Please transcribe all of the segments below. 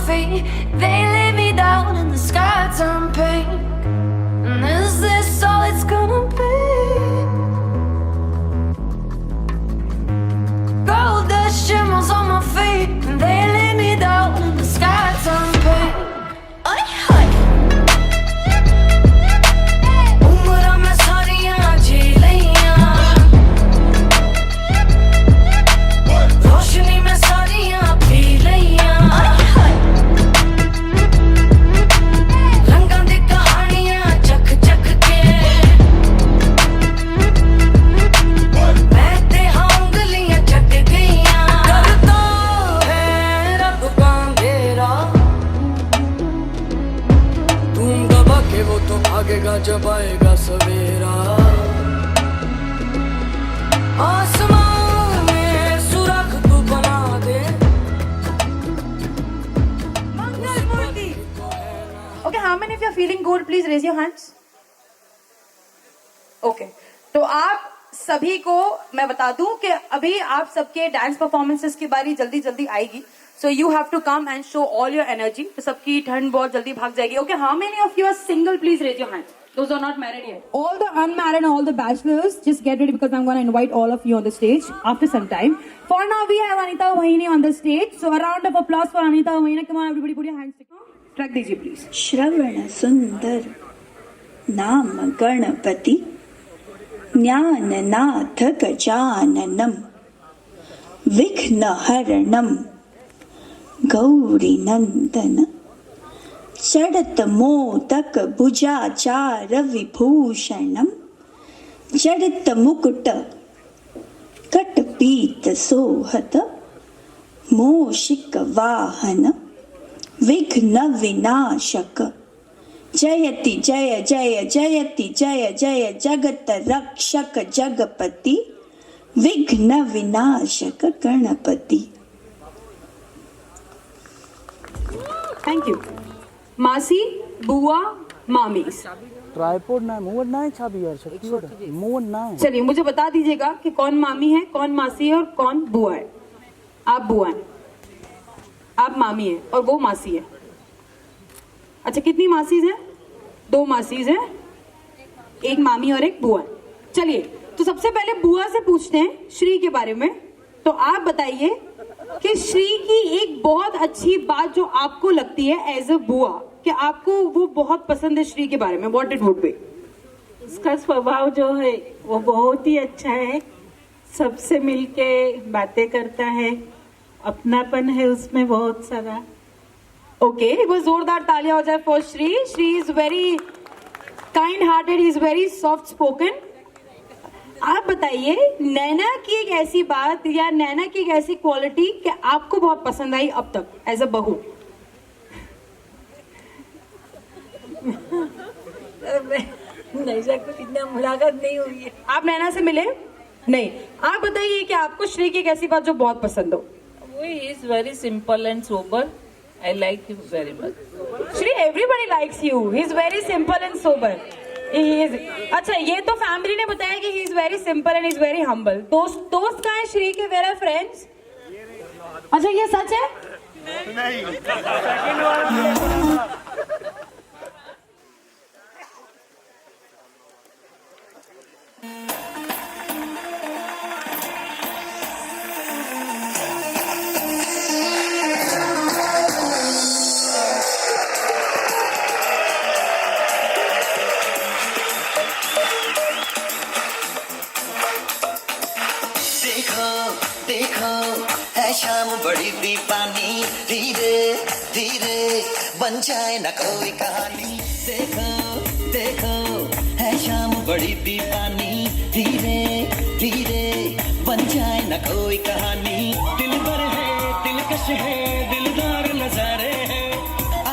feet. They lay me down and the sky turned pink. And is this all it's gonna be? Gold dust shimmers on my feet. And they lay me down and the sky turned pink. Ay, ay. Umra mein sariyan jheeliyan, roshni mein sariyan pee liyan. Ay, ay. Rangan di kahaniyan chak chak ke, main te ungaliyan chak gayiyan. Karta hai rab ka andhera, तुम दबा के वो तो भागेगा जब आएगा सवेरा. आसमान में सुराख तू बना दे. Mangalmurti. Okay, how many of you are feeling good? Please raise your hands. Okay, तो आप सभी को मैं बता दूं कि अभी आप सबके डांस परफॉर्मेंसेस की बारी जल्दी जल्दी आएगी. So you have to come and show all your energy. तो सबकी ठंड बहुत जल्दी भाग जाएगी. Okay, how many of you are single? Please raise your hands. Those are not married yet. All the unmarried and all the bachelors, just get ready because I'm going to invite all of you on the stage after some time. For now, we have Anita Vahini on the stage. So a round of applause for Anita Vahini. Come on, everybody, put your hands together. Track दीजिए, please. श्रवण सुंदर नाम गणपति ज्ञाननाथ गजाननम विघ्नहरणम गौरी नंदन चढ़त मोदक भुजाचार विभूषणम जड़ित मुकुट कटपीत सोहत मूषिक वाहन विघ्न विनाशक जयति जय जय जयति जय जय जगत रक्षक जगपति विघ्न विनाशक गणपति. Thank you. मासी, बुआ, मामी. ट्राइपॉड ना मूव ना है छाबी यार शक्ति मूव ना है. चलिए मुझे बता दीजिएगा कि कौन मामी है, कौन मासी है और कौन बुआ है. आप बुआ हैं, आप मामी हैं और वो मासी है. अच्छा, कितनी मासीज हैं? 2 मासीज हैं, एक मामी और एक बुआ. चलिए, तो सबसे पहले बुआ से पूछते हैं श्री के बारे में. तो आप बताइए कि श्री की एक बहुत अच्छी बात जो आपको लगती है एज अ बुआ, कि आपको वो बहुत पसंद है श्री के बारे में. What it would B? उसका स्वभाव जो है वो बहुत ही अच्छा है. सबसे मिलके बातें करता है, अपनापन है उसमें बहुत सारा. ओके, एक बार जोरदार तालियां हो जाए for Shri. Shri is very kind hearted, is very soft spoken. आप बताइए नैना की एक ऐसी बात या नैना की एक ऐसी क्वालिटी कि आपको बहुत पसंद आई अब तक एज अ बहू. नैना को इतना मुलाकात नहीं हुई है. आप नैना से मिले नहीं. आप बताइए कि आपको श्री की एक ऐसी बात जो बहुत पसंद हो. He is very simple and sober. I like him very much. Shri, everybody likes you. He is very simple and sober. He is. अच्छा, ये तो फैमिली ने बताया कि he is very simple and he is very humble. दोस्त कहाँ है श्री के? Where are friends? अच्छा, ये सच है? नहीं. शाम बड़ी दीवानी, धीरे धीरे बन जाए न कोई कहानी. देखो देखो है शाम बड़ी दीवानी, धीरे धीरे बन जाए न कोई कहानी. दिल भर है, दिलकश है, दिलदार नजारे हैं.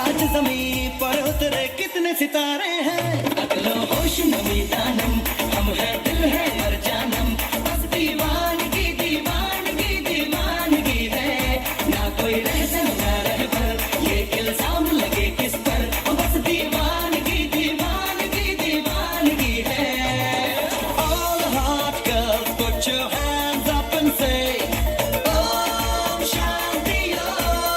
आज जमीन पर उतरे कितने सितारे हैं. अगलो होश नमी दानम, हम है दिल है मर जानम. बस दीवानगी दीवानगी दीवानगी है, ना कोई रहसन ना रहबर, ये इल्जाम लगे किस पर. बस दीवानगी दीवानगी दीवानगी है. All the hot girls put your hands up and say Om Shanti Om.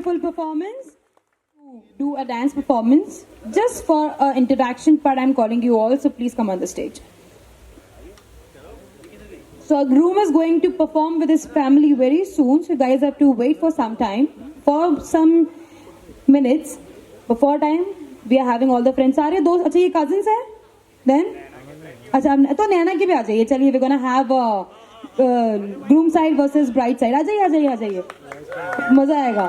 beautiful performance. Do a dance performance. Just for an interaction part, I'm calling you all, so please come on the stage. So a groom is going to perform with his family very soon, so you guys have to wait for some time. For some minutes. Before time, we are having all the friends. सारे दोस्त, अच्छा ये cousins हैं? Then? अच्छा तो नैना की भी आ जाइए. चलिए, we're gonna have groom side versus bride side. आ जाइए. मजा आएगा.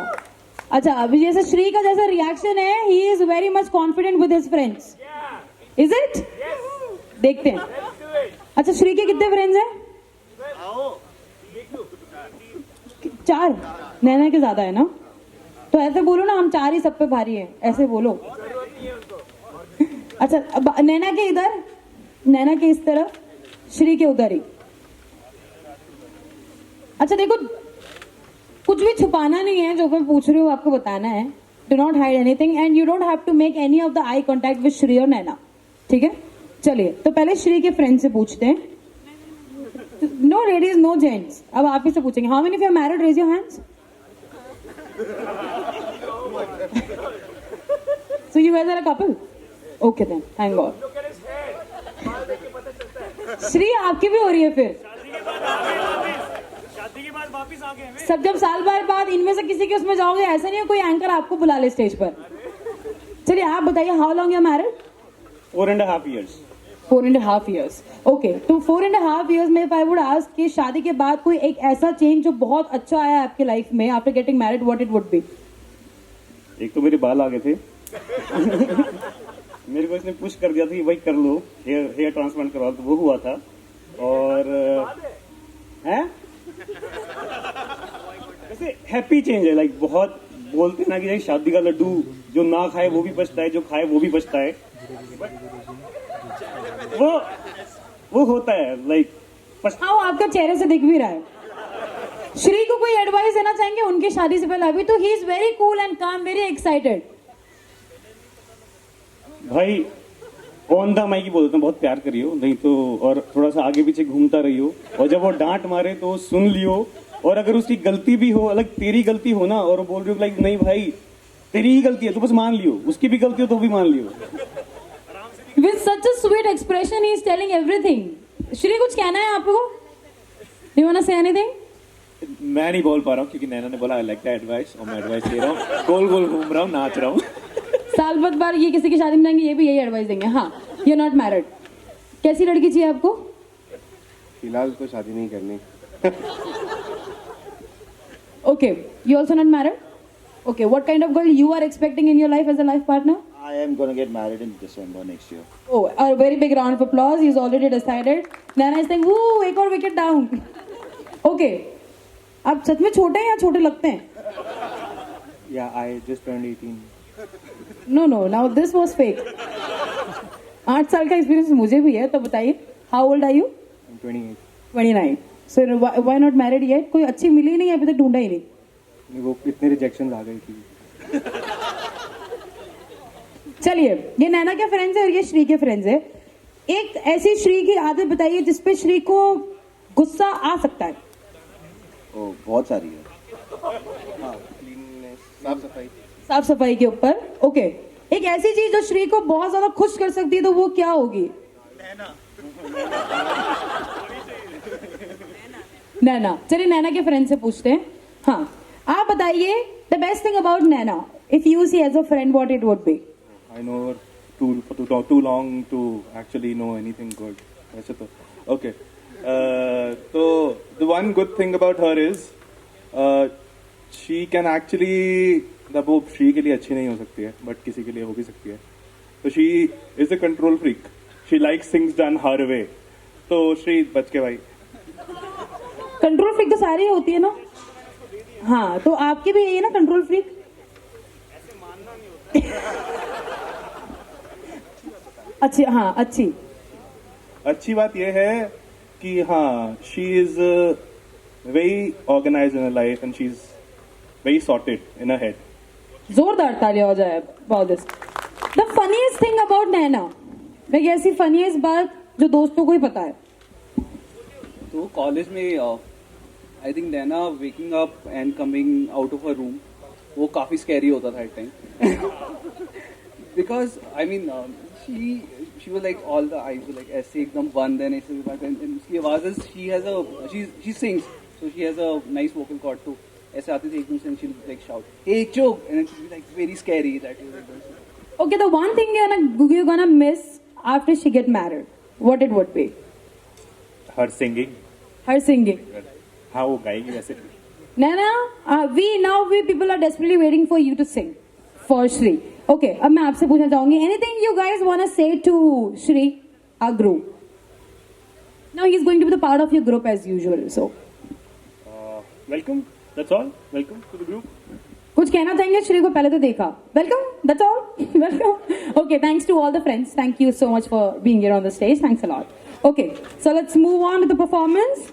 अच्छा अभी जैसे श्री का जैसा रिएक्शन है, he is very much confident with his friends. Is it? देखते हैं. अच्छा श्री के कितने फ्रेंड्स हैं? 4. नैना के ज्यादा है ना? तो ऐसे बोलो ना, हम 4 ही सब पे भारी हैं. ऐसे बोलो. अच्छा अब नैना के इधर, नैना के इस तरफ, श्री के उधर ही. अच्छा देखो, कुछ भी छुपाना नहीं है. जो मैं पूछ रही हूँ आपको बताना है. Do not hide anything and you don't have to make any of the eye contact with Shri और नैना. ठीक है, चलिए. तो पहले श्री के फ्रेंड से पूछते हैं. No ladies, no gents. अब आप ही से पूछेंगे. How many of you are married? Raise your hands. So you guys are a couple? Okay then, thank God. Shri आपकी भी हो रही है फिर? शादी के बाद वापस आ गए. सब जब साल भर बाद इनमें से किसी के उसमें जाओगे, ऐसा नहीं है कोई एंकर आपको बुला ले स्टेज पर. चलिए आप बताइए, how long you are married? 4.5 years. 4.5 years. Okay, तो 4.5 years में if I would ask कि शादी के बाद कोई एक ऐसा चेंज जो बहुत अच्छा आया आपके लाइफ में after getting married, what it would B? एक तो मेरे बाल आ गए थे. मेरे को इसने पुश कर दिया था कि भाई कर लो, हेयर ट्रांसप्लांट करवा, तो वो हुआ था. और हैं वैसे हैप्पी चेंज है. लाइक बहुत बोलते ना कि शादी का लड्डू जो ना खाए वो भी पछता है, जो खाए वो भी पछता है. वो होता है. लाइक हाँ, आपका चेहरे से दिख भी रहा है. श्री को कोई एडवाइस देना चाहेंगे उनकी शादी से पहले? अभी तो he is very cool and काम, वेरी एक्साइटेड. भाई ऑन द माइक ही बोलते हैं, बहुत प्यार करियो, नहीं तो और थोड़ा सा आगे पीछे घूमता रहियो. और जब वो डांट मारे तो सुन लियो. और अगर उसकी गलती भी हो, अलग तेरी गलती हो ना, और बोल रही हो लाइक नहीं भाई तेरी ही गलती है, तो बस मान लियो. उसकी भी गलती हो तो भी मान लियो. With such a sweet expression, he is telling everything. Shri कुछ कहना है आपको? Do you wanna say anything? मैं नहीं बोल पा रहा हूँ क्योंकि नैना ने बोला आई लाइक द एडवाइस, और मैं एडवाइस दे रहा हूँ. गोल गोल घूम रहा हूँ, नाच रहा हूँ. साल बाद बार ये किसी की शादी में जाएंगे, ये भी यही एडवाइस देंगे. हाँ, यू आर नॉट मैरिड. कैसी लड़की चाहिए आपको? फिलहाल तो शादी नहीं करनी. Okay, you also not married? Okay, what kind of girl you are expecting in your life as a life partner? I am gonna get married in December next year. Oh, a very big round of applause. He's already decided. Nana is saying, woo, एक और wicket down. Okay, आप सच में छोटे हैं या छोटे लगते हैं? Yeah, I just turned 18. No, now this was fake. 8 साल का एक्सपीरियंस मुझे भी है, तो बताइए, how old are you? I'm 28. 29. So why not married yet? कोई अच्छी मिली ही नहीं, अभी तक ढूंढा ही नहीं. वो इतने रिजेक्शन आ गई थी. चलिए, ये नैना के फ्रेंड्स है और ये श्री के फ्रेंड्स है. एक ऐसी श्री की आदत बताइए जिसपे श्री को गुस्सा आ सकता है. ओ, बहुत सारी है. हाँ, क्लीननेस, साफ सफाई के ऊपर. ओके, एक ऐसी चीज जो श्री को बहुत ज्यादा खुश कर सकती है, तो वो क्या होगी? नैना. चलिए नैना के फ्रेंड से पूछते हैं. हाँ, आप बताइए the best thing about Naina. If you see as a friend, what it would be? I know her too long to actually know anything good. वैसे तो okay. So the one good thing about her is she can actually, वो श्री के लिए अच्छी नहीं हो सकती है, बट किसी के लिए हो भी सकती है. तो she is a control freak. She likes things done her way. तो श्री बच के भाई. कंट्रोल फ्रीक तो सारी होती है ना. हाँ, तो आपकी भी यही है ना कंट्रोल फ्रीक? अच्छी. हाँ, अच्छी बात यह है कि हाँ, she is very organised in her life and she is very sorted in her head. जोरदार तालियां हो जाए about this. The funniest thing about Naina. एक ऐसी फनीएस्ट बात जो दोस्तों को ही पता है. तो कॉलेज में I think Naina waking up and coming out of her room वो काफ़ी स्कैरी होता था at time because I mean she was like all the eyes like ऐसे एकदम बंद एंड ऐसे उसकी आवाज़ she has a she sings so she has a nice vocal cord too ऐसे आती थी एकदम से she like shout hey choke and it's like very scary that is Okay, the one thing you're gonna miss after she get married, what it would be? Her singing, Her singing. हाँ वो गाएगी वैसे। Nana, we people are desperately waiting for you to sing for Shri. Okay, अब मैं आपसे पूछना चाहूंगी anything you guys wanna say to Shri, our group? Now he's going to be the part of your group as usual. So welcome, that's all, welcome to the group. कुछ कहना चाहेंगे श्री को? पहले तो देखा। Welcome, that's all, welcome. Okay, thanks to all the friends, thank you so much for being here on the stage, thanks a lot. Okay, so let's move on to the performance.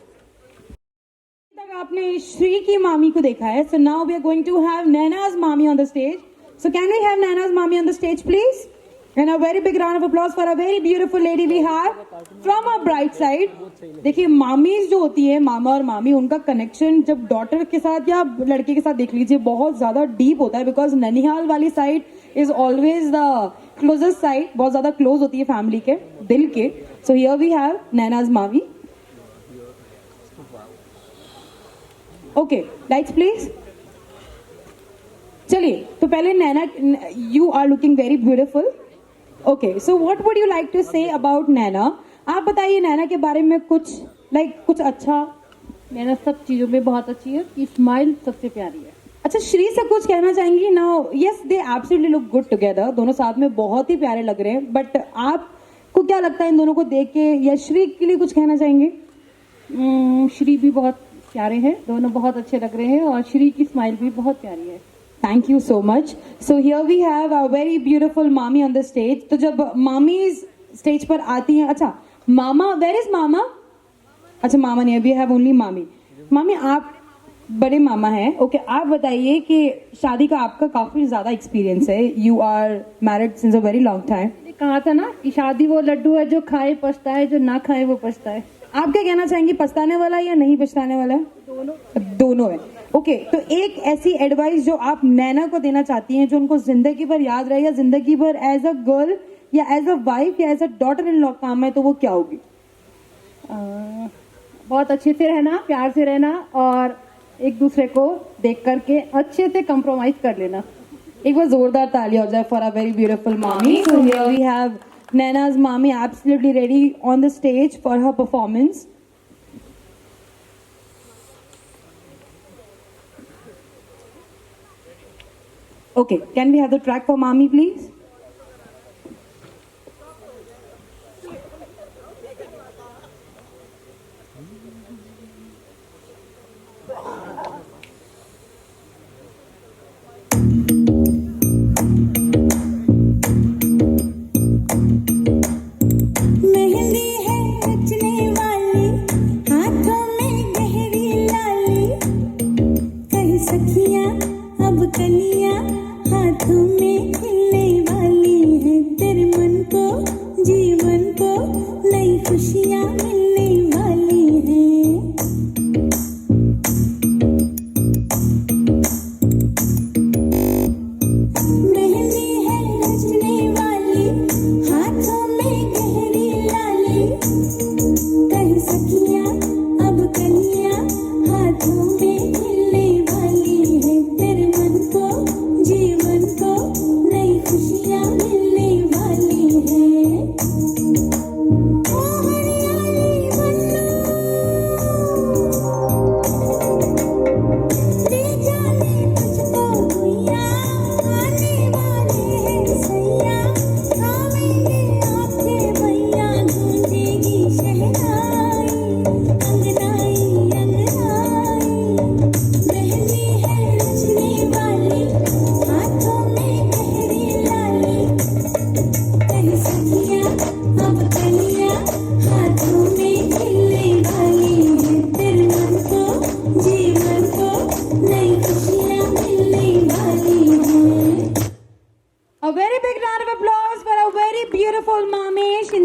तक आपने श्री की मामी को देखा है, so now we are going to have Naina's मामी on the stage. So can we have Naina's मामी on the stage please? And a very big round of applause for a very beautiful lady we have from our bright side. देखिए mommy's जो होती है, मामा और मामी, उनका connection जब daughter के साथ या लड़के के साथ देख लीजिए बहुत ज्यादा डीप होता है, बिकॉज ननिहाल वाली side is always the closest side, बहुत ज्यादा क्लोज होती है फैमिली के दिल के। So here we have Naina's मामी। Okay, lights please. चलिए, तो पहले Naina, you are looking very beautiful. Okay, so what would you like to say about Naina? आप बताइए नैना के बारे में कुछ, कुछ अच्छा। नैना सब चीजों में बहुत अच्छी है, की स्माइल सबसे प्यारी है। अच्छा, श्री से कुछ कहना चाहेंगी? नाउ यस, दे एब्सोल्युटली लुक गुड टुगेदर, दोनों साथ में बहुत ही प्यारे लग रहे हैं, बट आपको क्या लगता है इन दोनों को देख के, या श्री के लिए कुछ कहना चाहेंगे? श्री भी बहुत प्यारे हैं, दोनों बहुत अच्छे लग रहे हैं, और श्री की स्माइल भी बहुत प्यारी है। Thank you so much. So here we have a very beautiful mommy on the stage. तो जब मामी स्टेज पर आती हैं, अच्छा मामा, where is मामा? अच्छा मामा नहीं है, we have only मामी। मामी आप बड़े मामा हैं। ओके, आप बताइए कि शादी का आपका काफी ज्यादा एक्सपीरियंस है, you are married since a very long time. कहा था ना कि शादी वो लड्डू है जो खाए पछता है, जो ना खाए वो पछता है। आप क्या कहना चाहेंगे, पछताने वाला या नहीं पछताने वाला? दोनों है। ओके, तो एक ऐसी एडवाइस जो आप नैना को देना चाहती हैं, जो उनको जिंदगी भर याद रहे, या जिंदगी भर एज अ गर्ल या एज अ वाइफ या as a daughter in law काम है, तो वो क्या होगी? बहुत अच्छे से रहना, प्यार से रहना, और एक दूसरे को देख करके अच्छे से कंप्रोमाइज कर लेना। एक बार जोरदार ताली हो जाए for a very beautiful mommy. So here we have Nana's mommy absolutely ready on the stage for her performance. Okay, can we have the track for mommy please?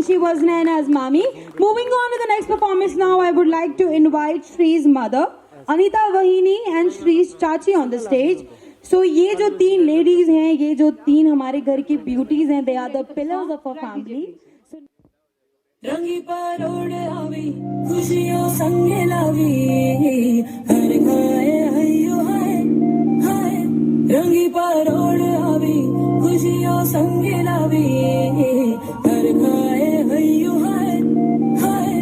She was Nana's mommy. Moving on to the next performance now, I would like to invite Shree's mother, Anita Vahini, and Shree's Chachi on the stage. सो ये जो 3 ladies हैं, ये जो 3 हमारे घर की beauties हैं, they are the pillars of a family. रंगी परोड़ आवी खुशियों संगे लावी हर खाए हयो हाय हाय रंगी परोड़ आवी खुशियों संगे लावी हर खाए हयो हाय हाय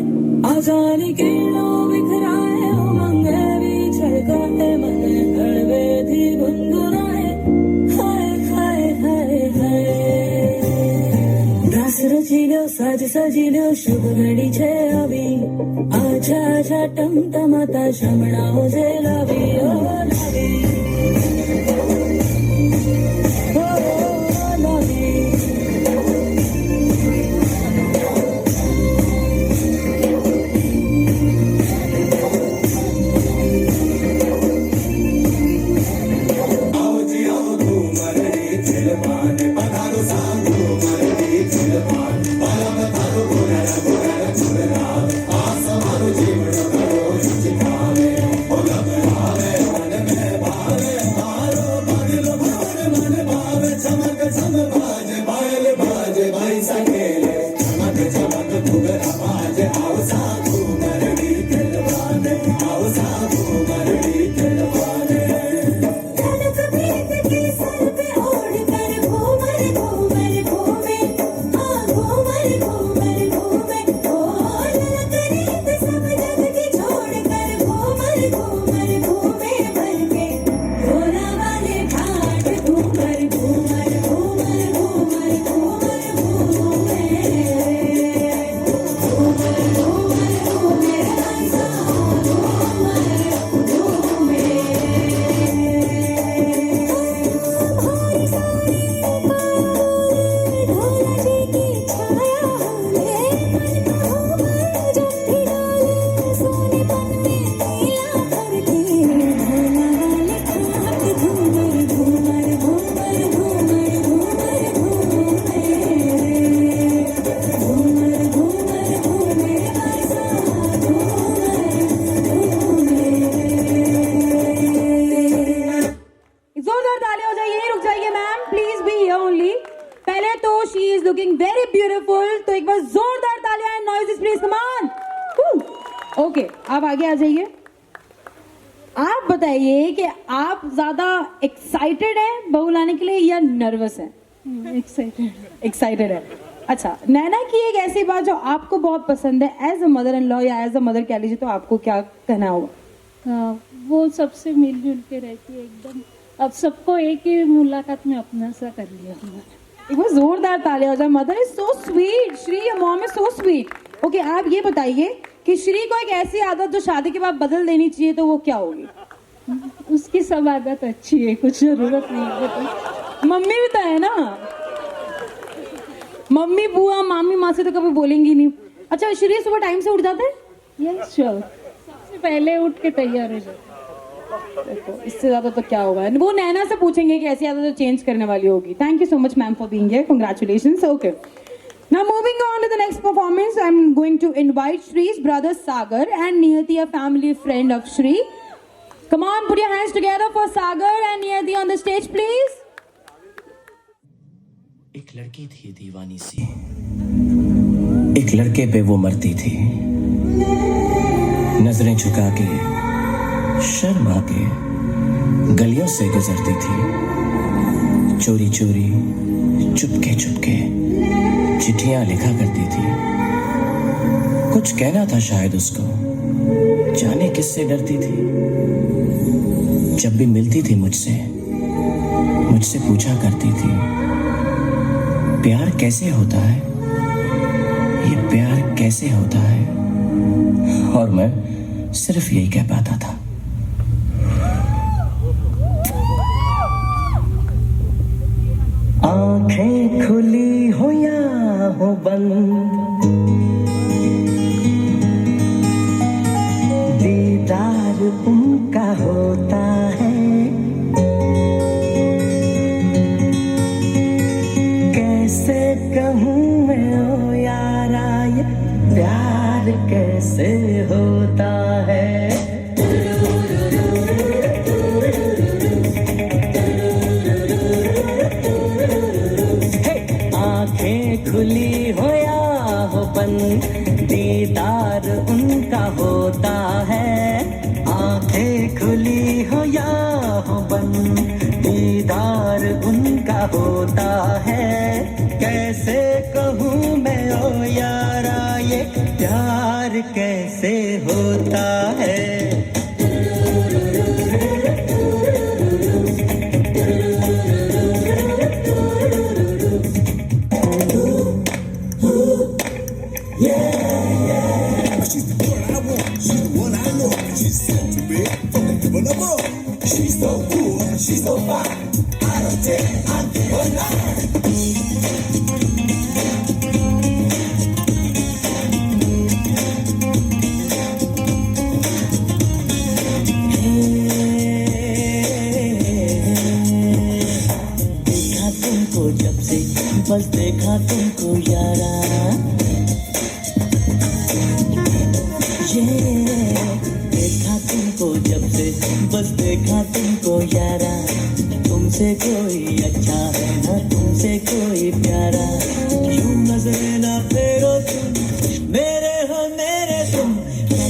आजारी किरणों बिखराए उमंग भी छलकाए मन हड़वे थी गुनगुनाए हाय हाय हाय हाय रास रचिलो साज सजिलो शुभ घड़ी छे अभी आजा आजा टमटमाता शमणाओ जे लावी ओ लावी ओ लावी ओके, आप आगे आ जाइए. आप बताइए कि आप ज्यादा एक्साइटेड हैं बहू लाने के लिए या नर्वस हैं? एक्साइटेड है. अच्छा, नैना की एक ऐसी बात जो आपको बहुत पसंद है as a mother in law या एज अ मदर कह लीजिए, तो आपको क्या कहना होगा? वो सबसे मिलजुल के रहती है एकदम. अब सबको एक ही मुलाकात में अपना सा कर लिया. एक बार जोरदार तालियां हो जाए. Mother is so sweet. Shri, your mom is so sweet. Okay, आप ये बताइए कि श्री को एक ऐसी आदत जो शादी के बाद बदल देनी चाहिए, तो वो क्या होगी? उसकी सब आदत अच्छी है, कुछ जरूरत नहीं है. मम्मी भी तो है ना, मम्मी बुआ मामी माँ से तो कभी बोलेंगी नहीं. अच्छा, श्री सुबह टाइम से उठ जाते हैं? यस श्योर, सबसे पहले उठ के तैयार हो जाते. देखो, इससे ज्यादा तो क्या होगा. वो नैना से पूछेंगे कि ऐसी आदत तो चेंज करने वाली होगी. Thank you so much ma'am for being here. Congratulations. Okay, now moving on to the next performance, I'm going to invite Shree's brother Sagar and Niyati, a family friend of Shree. Come on, put your hands together for Sagar and Niyati on the stage, please. एक लड़की थी दीवानी सी, एक लड़के पे वो मरती थी. नजरें झुका के शर्मा के गलियों से गुजरती थी. चोरी चोरी चुपके चुपके चिट्ठियां लिखा करती थी. कुछ कहना था शायद उसको, जाने किससे डरती थी. जब भी मिलती थी मुझसे पूछा करती थी, प्यार कैसे होता है, ये प्यार कैसे होता है. और मैं सिर्फ यही कह पाता था. आंखें खुली हो या हो बंद, दीदार उनका होता है. कैसे कहूँ मैं ओ यारा, ये प्यार कैसे होता है. आंखें खुली हो या हो बंद, दीदार उनका होता है। आंखें खुली हो या हो बंद, दीदार उनका होता है। कैसे कहूँ मैं ओ यारा ये प्यार कैसे होता है। देखा तुमको जब से, बस देखा तुमको यारा, देखा तुमको जब से, बस देखा तुमको यारा। तुमसे कोई अच्छा है ना तुमसे कोई प्यारा। यूं नजर ना फेरो तुम, मेरे हो मेरे तुम। कह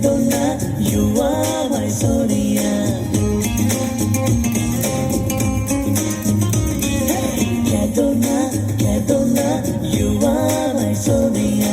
दो ना यू आर माय सोनिया। कह दो ना यू आर माय सोनिया।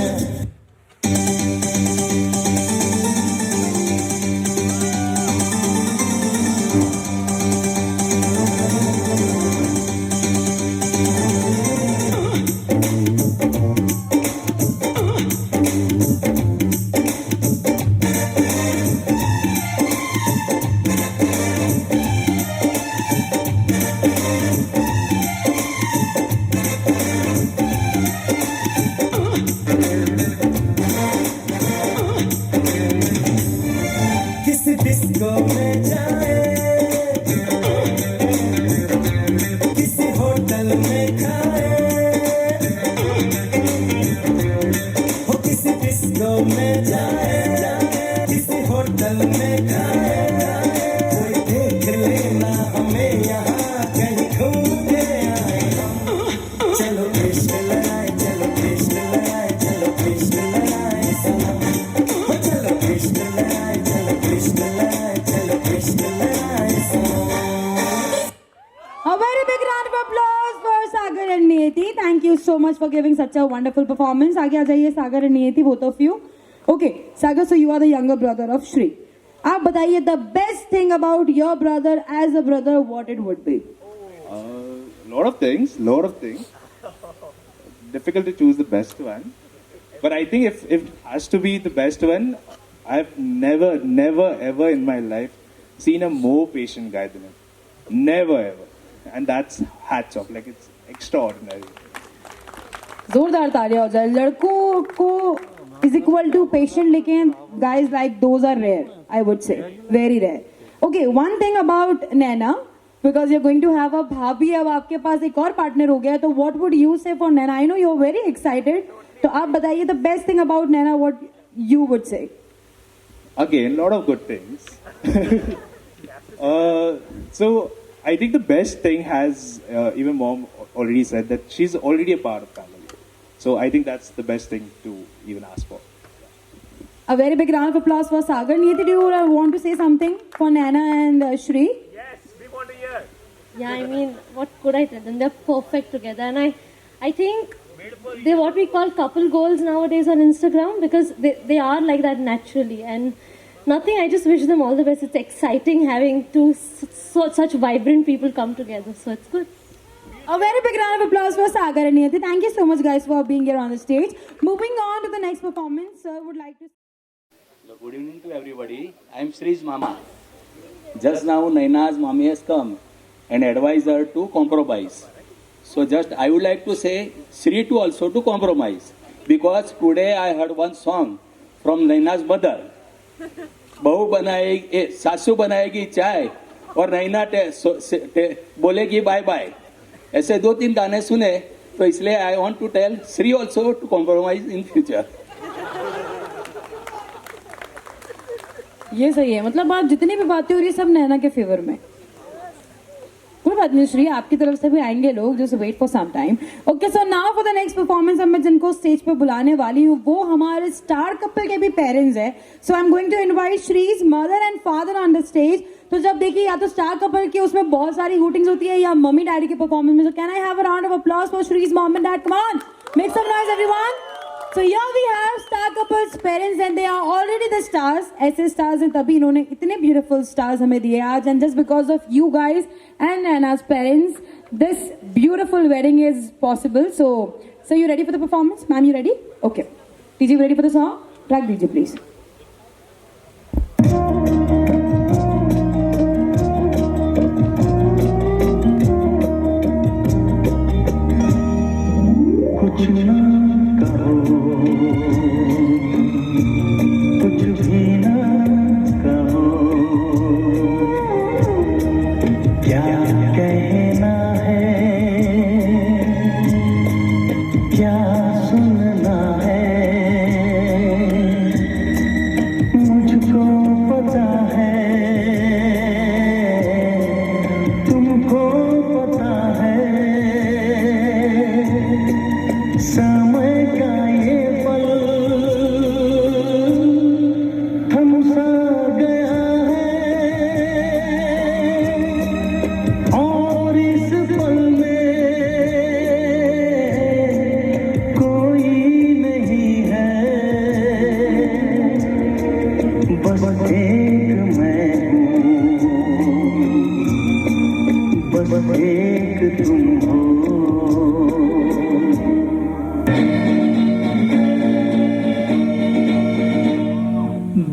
किसी डिस्को में जाए, किसी होटल में खाए, हो किसी डिस्को में जाए, किसी होटल में खाए। कोई देख लेना हमें यहाँ कहीं घूम के आए। चलो कृष्ण लगाए, चलो कृष्ण लगाए, चलो कृष्ण लगाए सनम। हो चलो कृष्ण लगाए, चलो कृष्ण लगाए, चलो कृष्ण लगाए सनम। A very big round of applause for Sagar and Niyati. Thank you so much for giving such a wonderful performance. आगे आ जाइए Sagar and Niyati, both of you. Okay, Sagar, so you are the younger brother of Shri. आप बताइए the best thing about your brother as a brother, what it would be. Lot of things. Difficult to choose the best one, but I think if it has to be the best one, I've never ever in my life seen a more patient guy than him. Never ever, and that's hats off. Like it's extraordinary. जोरदार तालियां हो जाए। लड़कों को is equal to patient, लेकिन guys like those are rare, I would say, very rare. Okay, one thing about Naina, because you're going to have a भाभी, अब आपके पास एक और partner हो गया, तो what would you say for Naina? I know you're very excited, तो आप बताइए the best thing about Naina, what you would say. Again, lot of good things. So I think the best thing has even mom already said that she's already a part of family. So I think that's the best thing to even ask for. A very big round of applause for Sagar. Niyati, do you want to say something for Naina and Shri? Yeah, I mean, what could I tell them? They're perfect together, and I think they're what we call couple goals nowadays on Instagram, because they are like that naturally. And nothing, I just wish them all the best. It's exciting having such vibrant people come together, so it's good. A very big round of applause for Sagar and Niyati. Thank you so much, guys, for being here on the stage. Moving on to the next performance, sir would like to. Good evening to everybody. I am Sri's mama. Just now, Naina's mommy has come and advised her to compromise. So just I would like to say Sri to also to compromise, because today I heard one song from Naina's mother. बहू बनाएगी, सासू बनाएगी चाय और नैना बोलेगी bye bye. ऐसे 2-3 गाने सुने, तो इसलिए I want to tell Shri also to compromise in future. ये सही है, मतलब आप जितनी भी बातें हो रही है सब नैना के फेवर में. कोई बात नहीं श्री, आपकी तरफ से भी आएंगे लोग, just wait for some time. Okay, so now for the next performance मैं जिनको स्टेज पे बुलाने वाली हूँ वो हमारे स्टार कपल के भी पेरेंट्स है. So I am going to invite Shri's mother and father on the stage. तो जब देखिए या तो स्टार कपल की उसमें बहुत सारी हूटिंग्स होती है या मम्मी डैडी के परफॉर्मेंस में. So can I have a round of applause for Shri's mom and dad? Come on, make some noise everyone. So here we have star couples parents and they are already the stars. ऐसे stars हैं तभी इन्होंने इतने beautiful stars हमें दिए आज, and just because of you guys and as parents this beautiful wedding is possible. So you ready for the performance? Ma'am, you ready? Okay. TG, ready for the song? Track DJ please.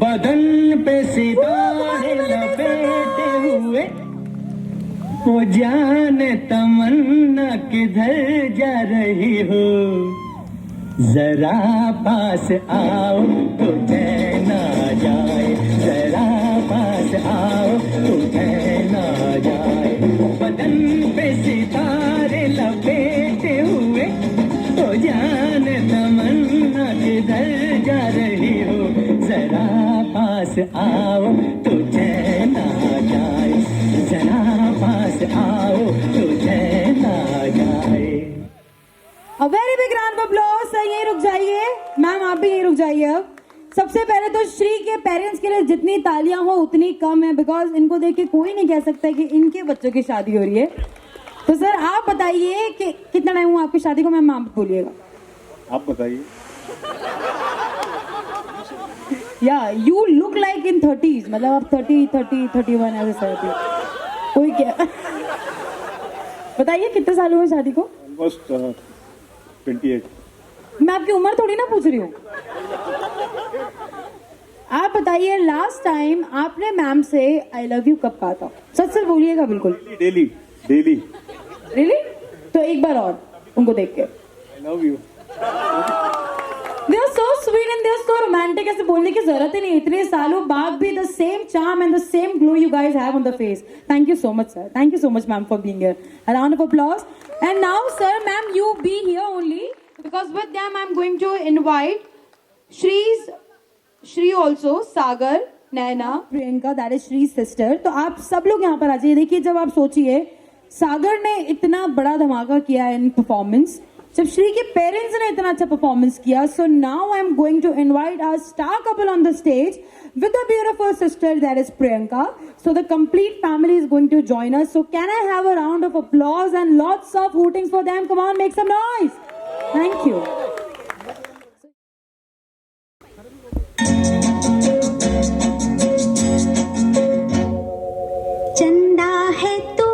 बदन पे सितारे लपेटे हुए वो जाने तमन्ना किधर जा रही हो. जरा पास आओ तो चैन आ जाए, जरा पास आओ तो चैन आ जाए. बदन पे सितारे लपेटे हुए वो जाने तमन्ना किधर जा रही हो. जरा पास आओ तो चैन आ जाए, जरा पास आओ तो चैन आ जाए. A very big round of applause. यहीं रुक जाइए मैम, आप भी यहीं रुक जाइए. अब सबसे पहले तो श्री के पेरेंट्स के लिए जितनी तालियां हो उतनी कम है, बिकॉज इनको देख के कोई नहीं कह सकता कि इनके बच्चों की शादी हो रही है. तो सर आप बताइए कि कितना टाइम हुआ आपकी शादी को? मैम आप बोलिएगा. आप बताइए. या you look like in 30s, मतलब आप 31 ऐसे सर कोई क्या. बताइए कितने साल हुए शादी को? ऑलमोस्ट 28. मैं आपकी उम्र थोड़ी ना पूछ रही हूँ. आप बताइए लास्ट टाइम आपने मैम से आई लव यू कब कहा था? सच सच बोलिएगा बिल्कुल. डेली. रियली? तो एक बार और उनको देख के. I love you. They are so sweet and they are so romantic. ऐसे बोलने की जरूरत ही नहीं. इतने सालों बाद भी the same charm and the same glow you guys have on the face. Thank you so much, sir. Thank you so much, ma'am, for being here. A round of applause. And now, sir, ma'am, you be here only because with them I'm going to invite Shri also, Sagar, Naina, Priyanka, that is Shri's sister. तो आप सब लोग यहाँ पर आ जाइए. देखिए जब आप सोचिए सागर ने इतना बड़ा धमाका किया इन परफॉर्मेंस, जब श्री के पेरेंट्स ने इतना अच्छा परफॉर्मेंस किया. So now I am going to invite our star couple on the stage with the beautiful sister that is Priyanka. So the complete family is going to join us. So can I have a round of applause and lots of hootings for them? Come on, make some noise. Thank you. चंदा है तो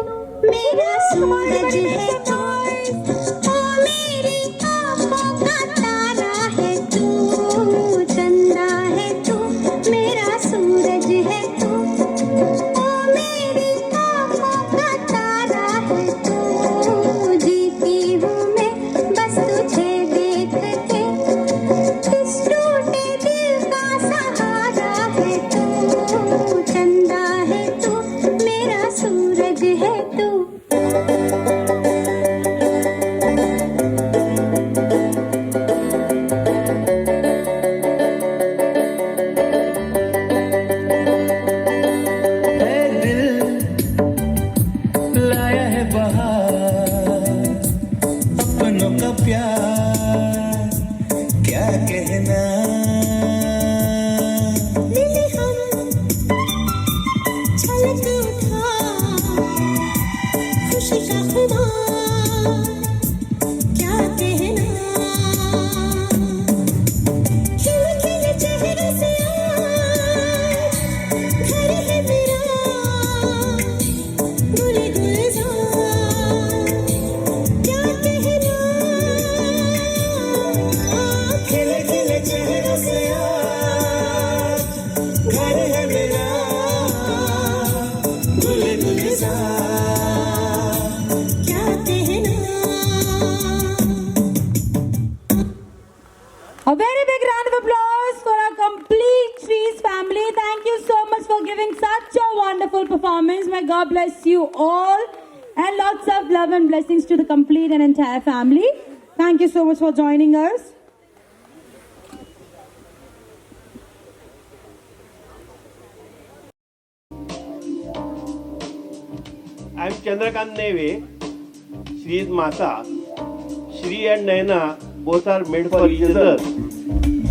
मेरा सूरज है तो प्यार क्या कहना मिले हम छलक उठा खुशी का खुमार क्या कहना खिल खिल चेहरे से आज घर है मेरा गुल गुलजार क्या कहना खिले खिले चेहरे से आज घर है मेरा गुल गुलजार क्या कहना A very big round of applause for our complete Shree's family. Thank you so much for giving such a wonderful performance. May God bless you all. And lots of love and blessings to the complete and entire family. Thank you so much for joining us. I'm Chandrakant Neve, Shree's Mata. Shree and Naina both are made for each other,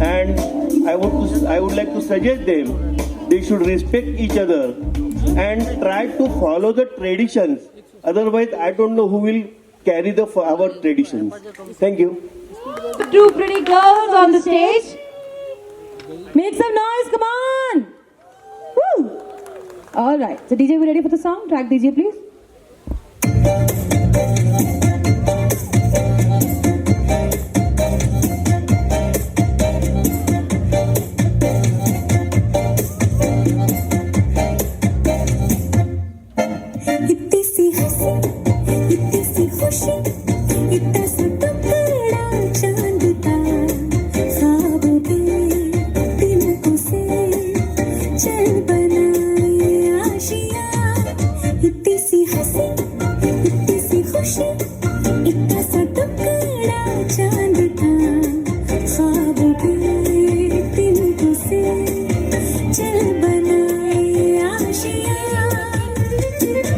and I would like to suggest them they should respect each other and try to follow the traditions. Otherwise, I don't know who will carry our traditions. Thank you. The two pretty girls on the stage. Make some noise, come on. Woo! All right. So DJ, we ready for the song? Track DJ, please. इतनी सी हंसी इतनी सी खुशी इतना सा टुकड़ा चांद का ख्वाबों के तिनकों से चल बनाए आशिया इतनी सी हंसी इतनी सी खुशी इतना सा टुकड़ा चांद का ख्वाबों के तिनकों से चल बनाए आशिया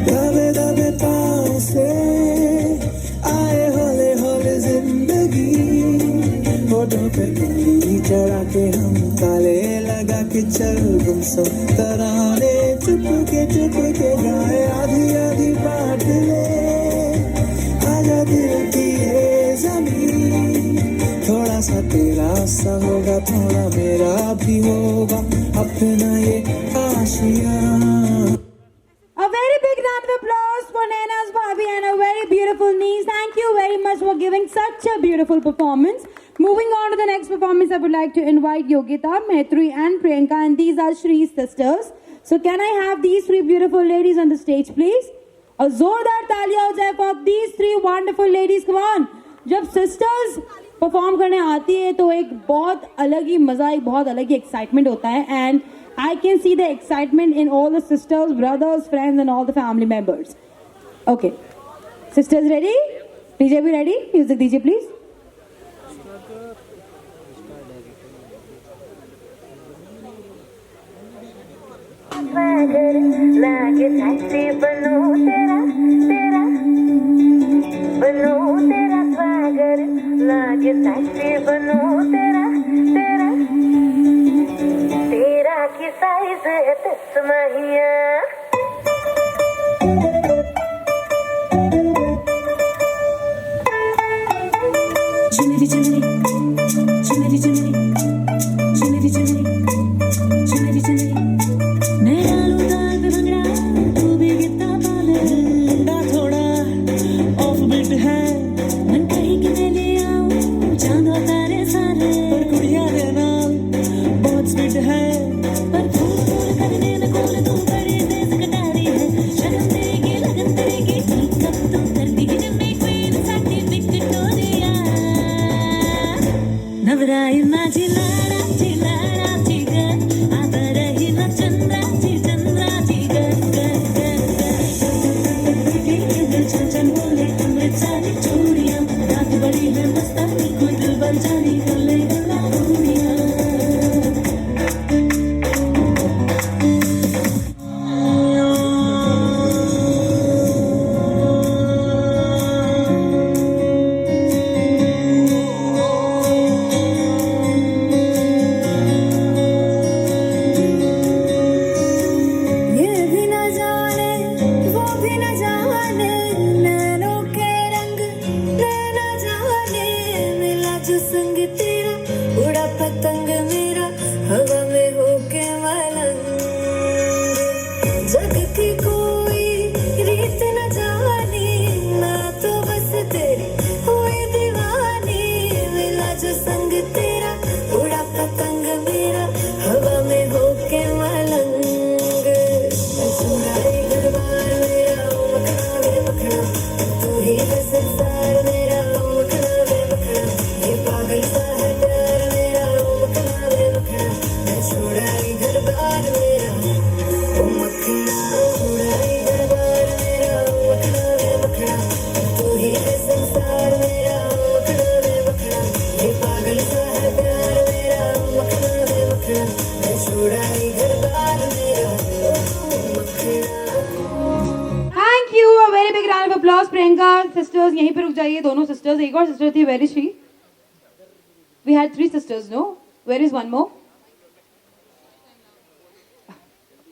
दबे दबे पाँव से आए हौले हौले जिंदगी होठों पे उंगली चढ़ा के हम ताले लगा के चल गुमसुम तराने चुप के गाए आधी आधी बात ले आजा दिल की ये जमीन थोड़ा सा तेरा सा होगा थोड़ा मेरा भी होगा अपना ये Asia A very big round of applause for Naina's Bhabhi and a very beautiful niece. Thank you very much for giving such a beautiful performance. Moving on to the next performance, I would like to invite Yogita, Maitri and Priyanka, and these are Shree's sisters. So can I have these three beautiful ladies on the stage, please? A zordar taaliya ho jaye for these three wonderful ladies. Come on. जब sisters perform करने आती है तो एक बहुत अलग ही मजा, एक बहुत अलग ही excitement होता है, and I can see the excitement in all the sisters, brothers, friends, and all the family members. Okay. Sisters ready? DJ be ready? Music DJ please. तेरा की साइज है तस्महिया चुनरी चुनरी चुनरी चुनरी चुनरी चुनरी चुनरी चुनरी मैं डालूं ताल पे भंगड़ा तू भी गिरता पाल थोड़ा ऑफ बीट है मन कहीं कि मैं ले आऊं चांद और तारे सारे पर कुड़िया दे नाल बहुत स्वीट है पर फूल फूल करने में कौन तू बड़ी तेज कटारी है शर्म देगी लगन देगी कब तू करती है जब मैं क्वीन साथी विक्टोरिया नवराई माझी लाडा ची ग आता रही ना चंद्राची ग चल चल बोले अमृत सारी चूड़ियां रात बड़ी है मस्तानी कोई दिल बन जानी गले गला चूड़ियां जो संग तेरा उड़ा पतंग मेरा हवा में होके मलंग जग की कोई रीत न जानी मैं तो बस तेरी हुई दीवानी मिला जो संग तेरा उड़ा पतंग मेरा हवा में होके मलंग सुनाई दरबार मेरा मखना वे मखना तू ही है संसार मेरा मखना वे मखना ये पागल सा है प्यार मेरा मखना वे मखना मैं छुड़ाई दरबार मेरा मखना छुड़ाई दरबार मेरा मखना वे मखना तू ही है संसार मेरा मखना वे मखना ये पागल सा है प्यार मेरा मखना वे मखना मैं छुड़ाई दरबार मेरा मखना thank you, a very big round of applause. Priyanka sisters यहीं पे रुक जाइए, दोनों सिस्टर्स। एक और सिस्टर थी, where is she? We had 3 sisters, no? Where is one more?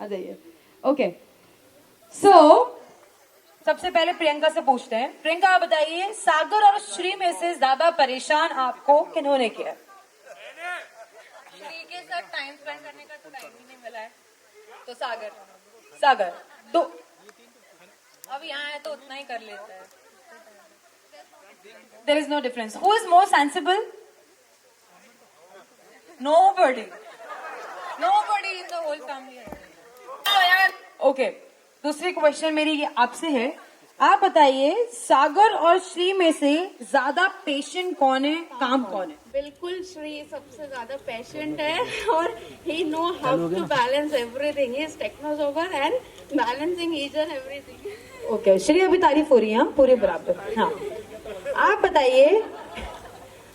आ जाइए। ओके, सो सबसे पहले प्रियंका से पूछते हैं। प्रियंका आप बताइए, सागर और श्री में से ज्यादा परेशान आपको किन्होंने किया? श्री के साथ टाइम स्पेंड करने का तो टाइम ही नहीं मिला है, तो सागर। सागर तो अब यहाँ है तो उतना ही कर लेता है। there is no difference. Who is more sensible? Nobody. Nobody in the whole family. Okay, दूसरी क्वेश्चन मेरी ये आपसे है। आप बताइए, सागर और श्री में से ज्यादा पेशेंट कौन है, काम कौन है? बिल्कुल श्री सबसे ज्यादा पेशेंट है और he know how to balance everything. He is टेक्नोजोवर and balancing each and everything. Okay, Shri अभी तारीफ हो रही है, हाँ, पूरे बराबर। हाँ, आप बताइए,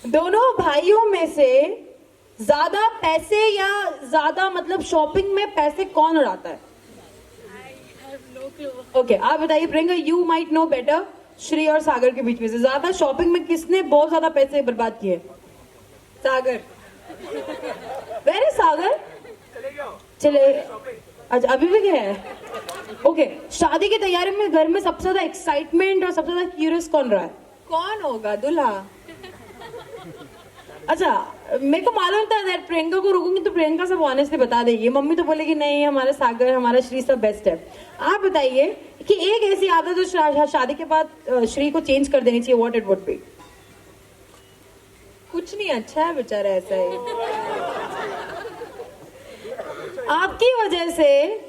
दोनों भाइयों में से ज्यादा पैसे या ज्यादा मतलब शॉपिंग में पैसे कौन उड़ाता है? ओके, आप बताइए Priyanka, you might know better, Shri और सागर के बीच में से ज्यादा शॉपिंग में किसने बहुत ज्यादा पैसे बर्बाद किए? सागर। वेर इज सागर? चले, अच्छा अभी भी गया है। ओके, शादी की तैयारी में घर में सबसे ज्यादा एक्साइटमेंट और सबसे ज्यादा क्यूरियस कौन रहा है? कौन होगा? दूल्हा। अच्छा, मेरे को मालूम था दैट प्रियंका को रोकूंगी तो प्रियंका सब ऑनेस्टली बता देगी। मम्मी तो बोलेगी नहीं, हमारा सागर हमारा श्री सब बेस्ट है। आप बताइए कि एक ऐसी आदत जो शादी के बाद श्री को चेंज कर देनी चाहिए, व्हाट इट वुड बी? कुछ नहीं, अच्छा है बेचारा ऐसा ही। आपकी वजह से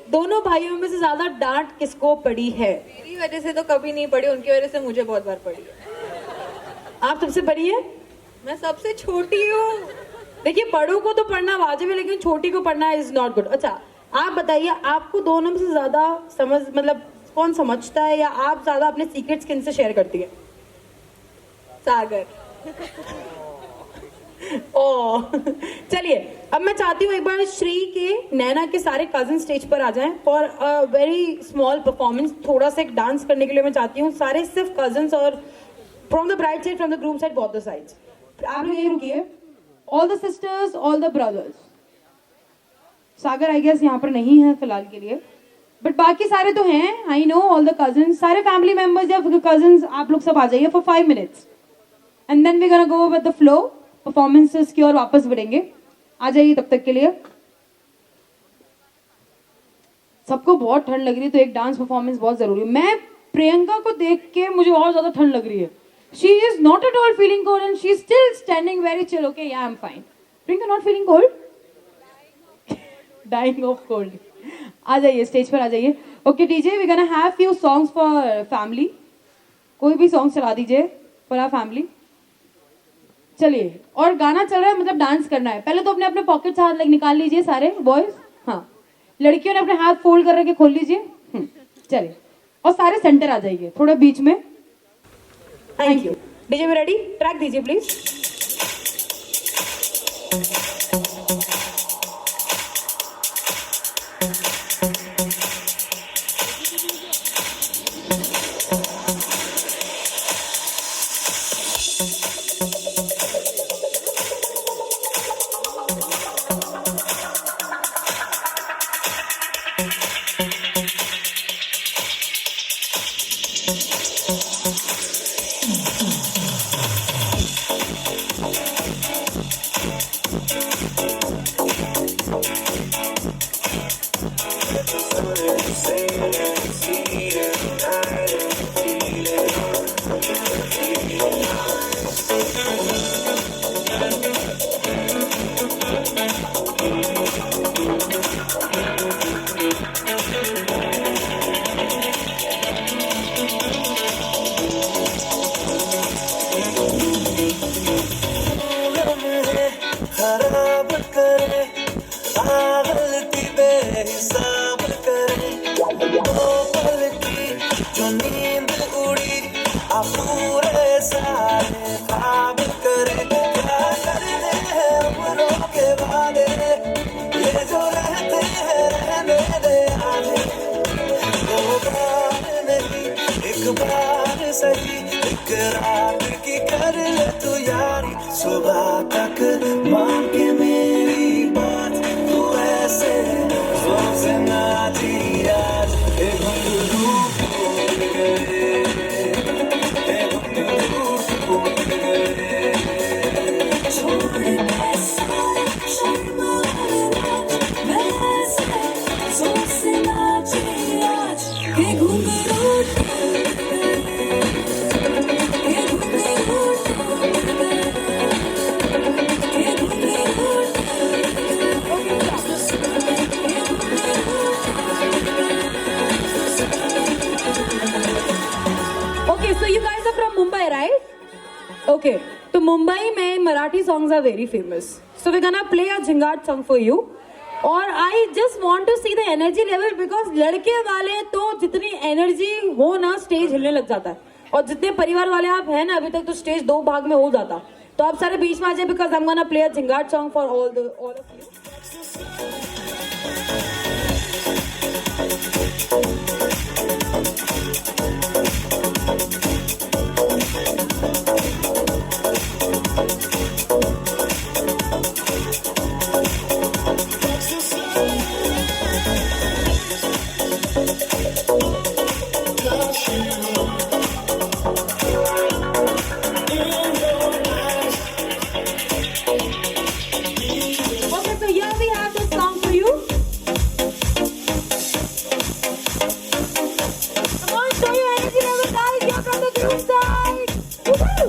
दोनों भाइयों में से ज्यादा डांट किसको पड़ी है? मेरी वजह से तो कभी नहीं पड़ी, उनकी वजह से मुझे बहुत बार पड़ी है। आप सबसे बड़ी है? मैं सबसे छोटी हूँ। देखिए, बड़ों को तो पढ़ना वाजिब है, लेकिन छोटी को पढ़ना इज नॉट गुड। अच्छा, आप बताइए, आपको दोनों में से ज्यादा समझ मतलब कौन समझता है, या आप ज्यादा अपने सीक्रेट्स किन से शेयर करती है? सागर। ओ चलिए, अब मैं चाहती हूँ एक बार श्री के नैना के सारे कजिन स्टेज पर आ जाएं for a very small performance. थोड़ा सा एक डांस करने के लिए मैं चाहती हूँ, सारे सिर्फ कजिन्स और from the bride side, from the groom side, both the sides. आप लोग यही रुकिए, all the sisters, all the brothers. Sagar I guess यहाँ पर नहीं है फिलहाल के लिए, बट बाकी सारे तो हैं। I know all the cousins, सारे फैमिली मेंबर्स या कजिन्स, आप लोग सब आ जाइए for 5 minutes and then we gonna go with the flow. Performances की ओर वापस बढ़ेंगे, आ जाइए तब तक के लिए। सबको बहुत ठंड लग रही है, तो एक डांस परफॉर्मेंस बहुत जरूरी है। मैं प्रियंका को देख के मुझे और ज्यादा ठंड लग रही है। She is not at all feeling cold and she's still standing very chill. Okay, yeah, I'm fine. Priyanka not feeling cold? Dying of cold. आ जाइए, स्टेज पर आ जाइए। Okay, DJ, we're gonna have few songs for family. कोई भी song चला दीजिए for our family. चलिए, और गाना चल रहा है, मतलब डांस करना है। पहले तो अपने अपने पॉकेट से हाथ निकाल लीजिए सारे बॉयज। हाँ, लड़कियों ने अपने हाथ फोल्ड कर रखे, खोल लीजिए। चलिए, और सारे सेंटर आ जाइए, थोड़ा बीच में। Thank you. डीजे में रेडी? ट्रैक दीजिए प्लीज। तू यारी सुबह तक मान के मेरी बात तू ऐसे जोर से नाची आज ए घुंघरू फूट गए ए घुंघरू फूट गए छोड़ ऐसा शर्मा मैं ऐसे जोर से नाची आज के घुंघरू Okay, so you guys are from Mumbai, right? Okay, तो मुंबई में Marathi songs are very famous. So we're gonna play a Zingaat song for you. और I just want to see the energy level because लड़के वाले तो जितनी energy हो ना stage हिलने लग जाता है और जितने परिवार वाले आप हैं ना अभी तक तो स्टेज 2 भाग में हो जाता तो आप सारे बीच में आ जाए because I'm gonna play a Zingaat song for all of you. Okay, so here we have this song for you. Come on, show your energy level, guys. You're from the group side. Woohoo!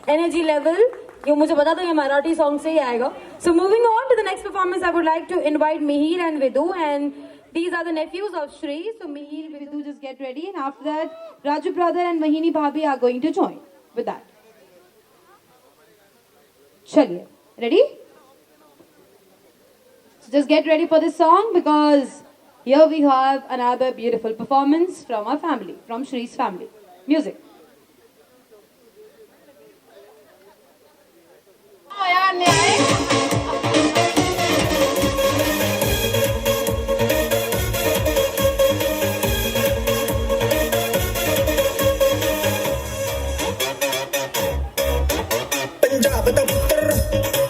energy level ये मुझे बता दो ये Marathi song से ही आएगा. So moving on to the next performance, I would like to invite Mihir and Vidu, and these are the nephews of Shri. So Mihir, Vidu, just get ready, and after that, Raju brother and Mahini bhabhi are going to join with that. Chaliye, ready? So just get ready for this song because here we have another beautiful performance from our family, from Shri's family. Music. Punjab दा पुत्तर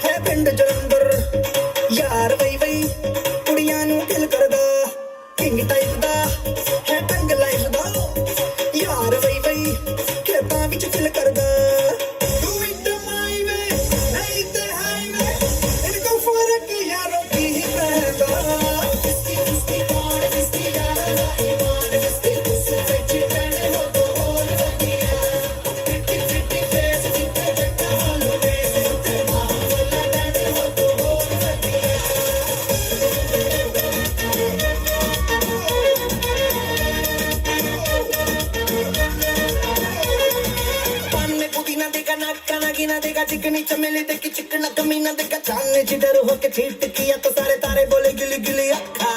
है पिंड जलंधर यार वई वई कुड़ियां नू दिल करदा किंग टाइप दा है टंग लाइफ दा यार वई वई चिकनी चमेली ते की चिकना कमीना देखा चांदने जिधर होके चीट किया तो सारे तारे बोले गिली गिली अक्खा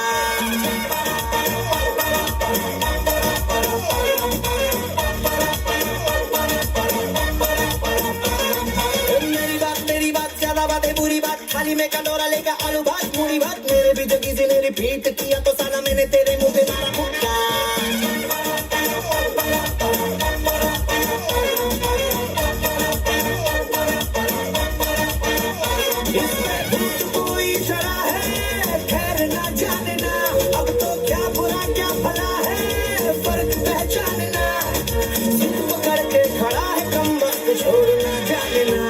मेरी बात ज्यादा बातें बुरी बात खाली में कटोरा लेकर आलू भात पूरी बात मेरे भी जो किसी ने रिपीट किया तो साला मैंने तेरे मुंह पे मारा मुक्का कोई शरा है खैर ना जानना अब तो क्या बुरा क्या भला है फर्क पहचानना पकड़ के खड़ा है कम वक्त छोड़ना जानना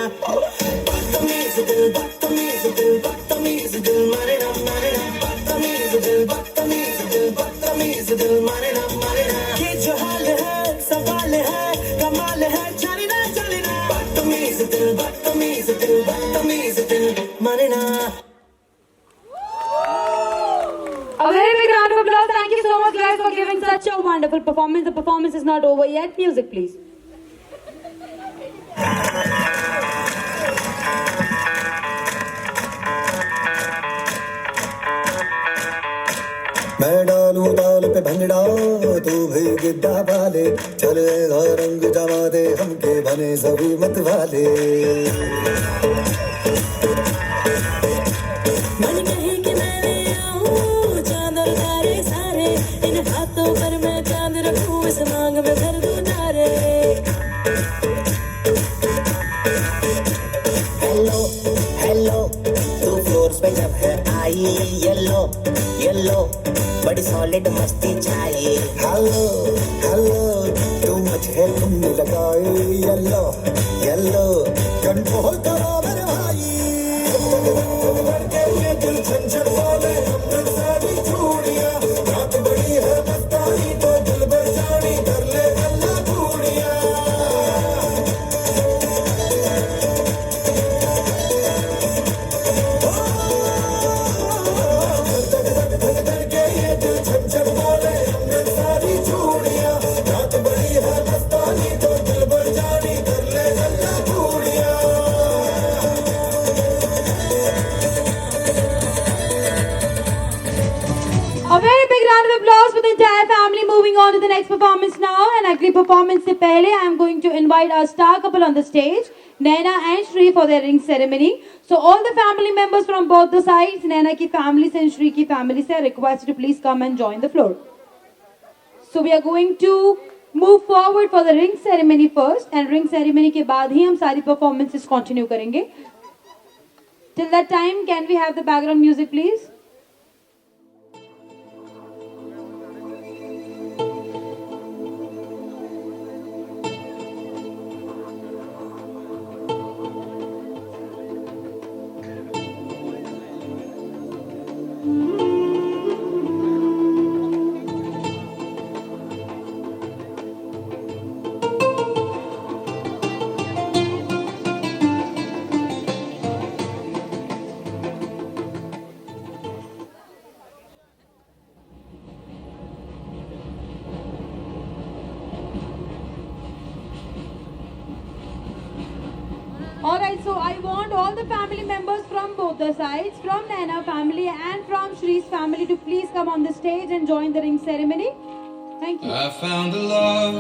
बदतमीज दिल बदतमीज दिल बदतमीज दिल मारे ना बदतमीज दिल बदतमीज दिल बदतमीज दिल मारे ना ये जो हाल है सवाल है कमाल है जानना जानना बदतमीज दिल बदतमीज दिल बदतमीज दिल मारे ना A very big round of applause. Thank you so much, guys, for giving such a wonderful performance. The performance is not over yet. Music, please. मैं डालूं ताल पे भंगड़ा तू भी गिद्दा वाले चलेगा रंग जमा दे हमके बने सभी मत वाले मन कहे कि मैं ले आऊं चांद और तारे सारे इन हाथों पर मैं चांद रखूं इस मांग में भर दूं तारे हेलो हेलो तू फ्लोर्स पे जब है आई येलो येलो बड़ी सॉलिड मस्ती चाहिए हेलो हेलो तू मुझे तुमने लगाई येलो येलो कंट्रोल करो मेरे भाई ये दिल झंझट वाले हमने सारी चूड़ियां रात बड़ी है मस्तानी तो दिल भर जानी कर ले गल्ला चूड़ियां A very big round of applause for the entire family. Moving on to the next performance now. And अगली performance से पहले I am going to invite our star couple on the stage, Naina and Shri, for their ring ceremony. So all the family members from both the sides, Naina की family से and Shri की family से, are requested to please come and join the floor. So we are going to move forward for the ring ceremony first, and ring ceremony के बाद ही हम सारी performances continue करेंगे. Till that time, can we have the background music, please? Alright, so I want all the family members from both the sides, from Naina family and from Shree's family, to please come on the stage and join the ring ceremony. Thank you. I found a love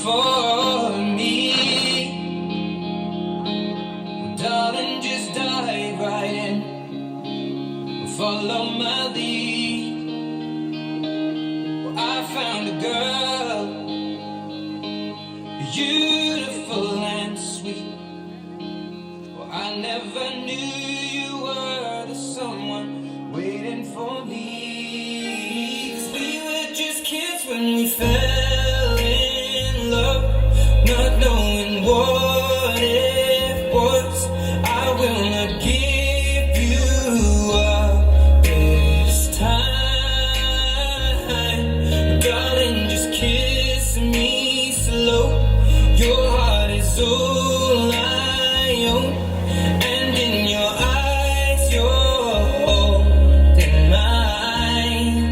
for me. Darling, just dive right in. Follow my lead. Well, I found a girl, beautiful and sweet. Well, I never knew you were the someone waiting for me. 'Cause we were just kids when we fell in love, not knowing what it was. I will not give you up this time. Darling, just kiss me slow. Your heart is all I own, and in your eyes you're holding mine.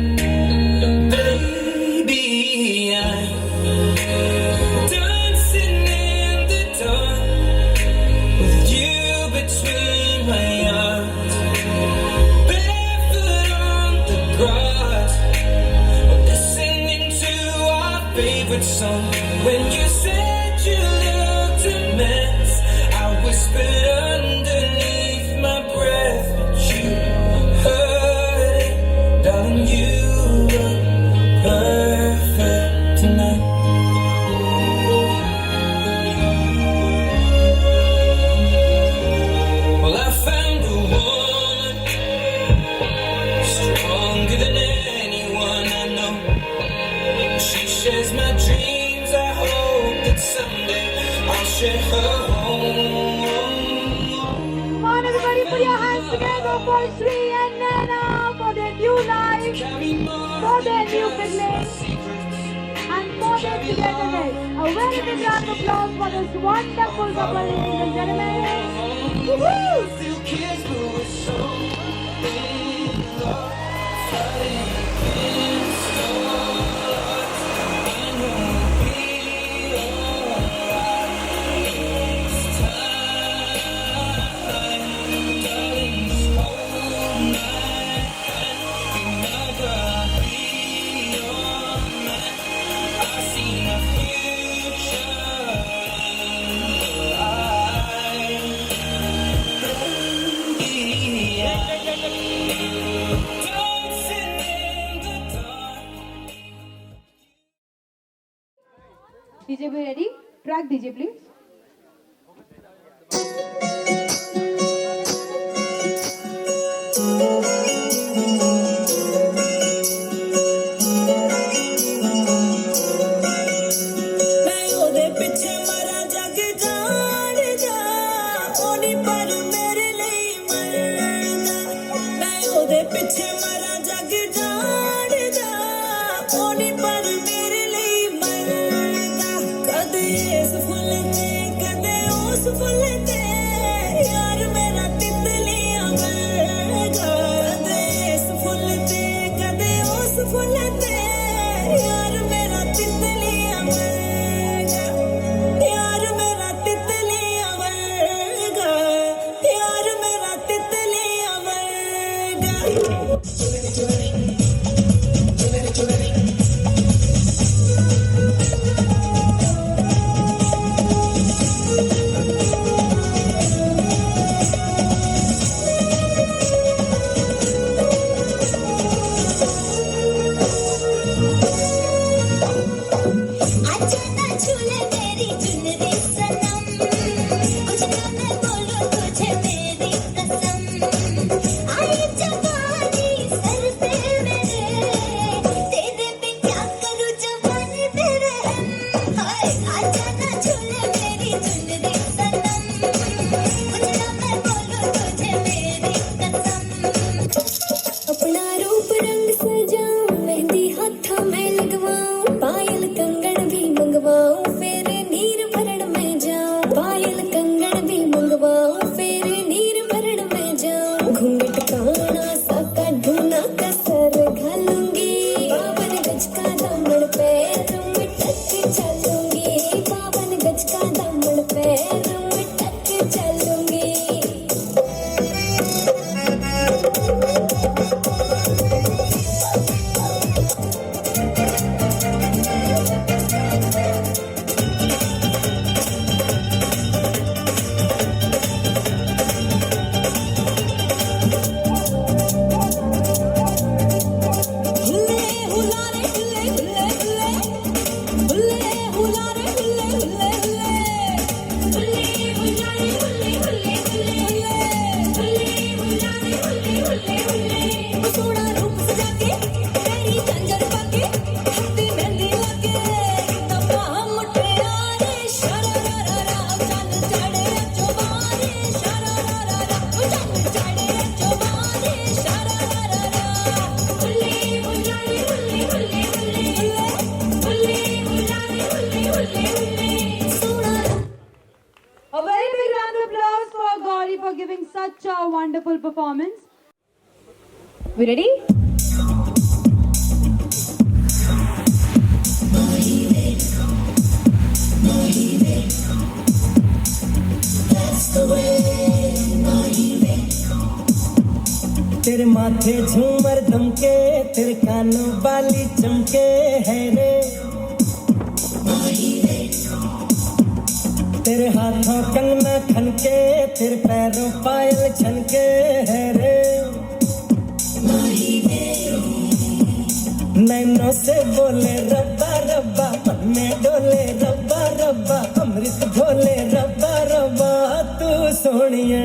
Baby, I'm dancing in the dark. favorite song. When you said you looked a mess, I whispered underneath my breath, but you heard it, darling. You were perfect tonight. Well, I found a woman stronger than anyone I know. She shares my dreams. I hope that someday I'll share her home. Come on, everybody, put your hands together for Sri and Naina for their new life, for their new beginning, and for their togetherness. A very big round of applause for this wonderful couple, ladies and gentlemen. Woohoo! DJ, be ready? Track DJ, please. wonderful performance. We ready? तेरे माथे झूमर दमके, तेरे कानों वाली चमके है रे, तेरे हाथों कंगना खनके, तेरे पैरों पायल छनके है रे। नैनों से बोले रब्बा रब्बा, मन में डोले रब्बा रब्बा, अमृत घोले रब्बा रब्बा, तू सोनिया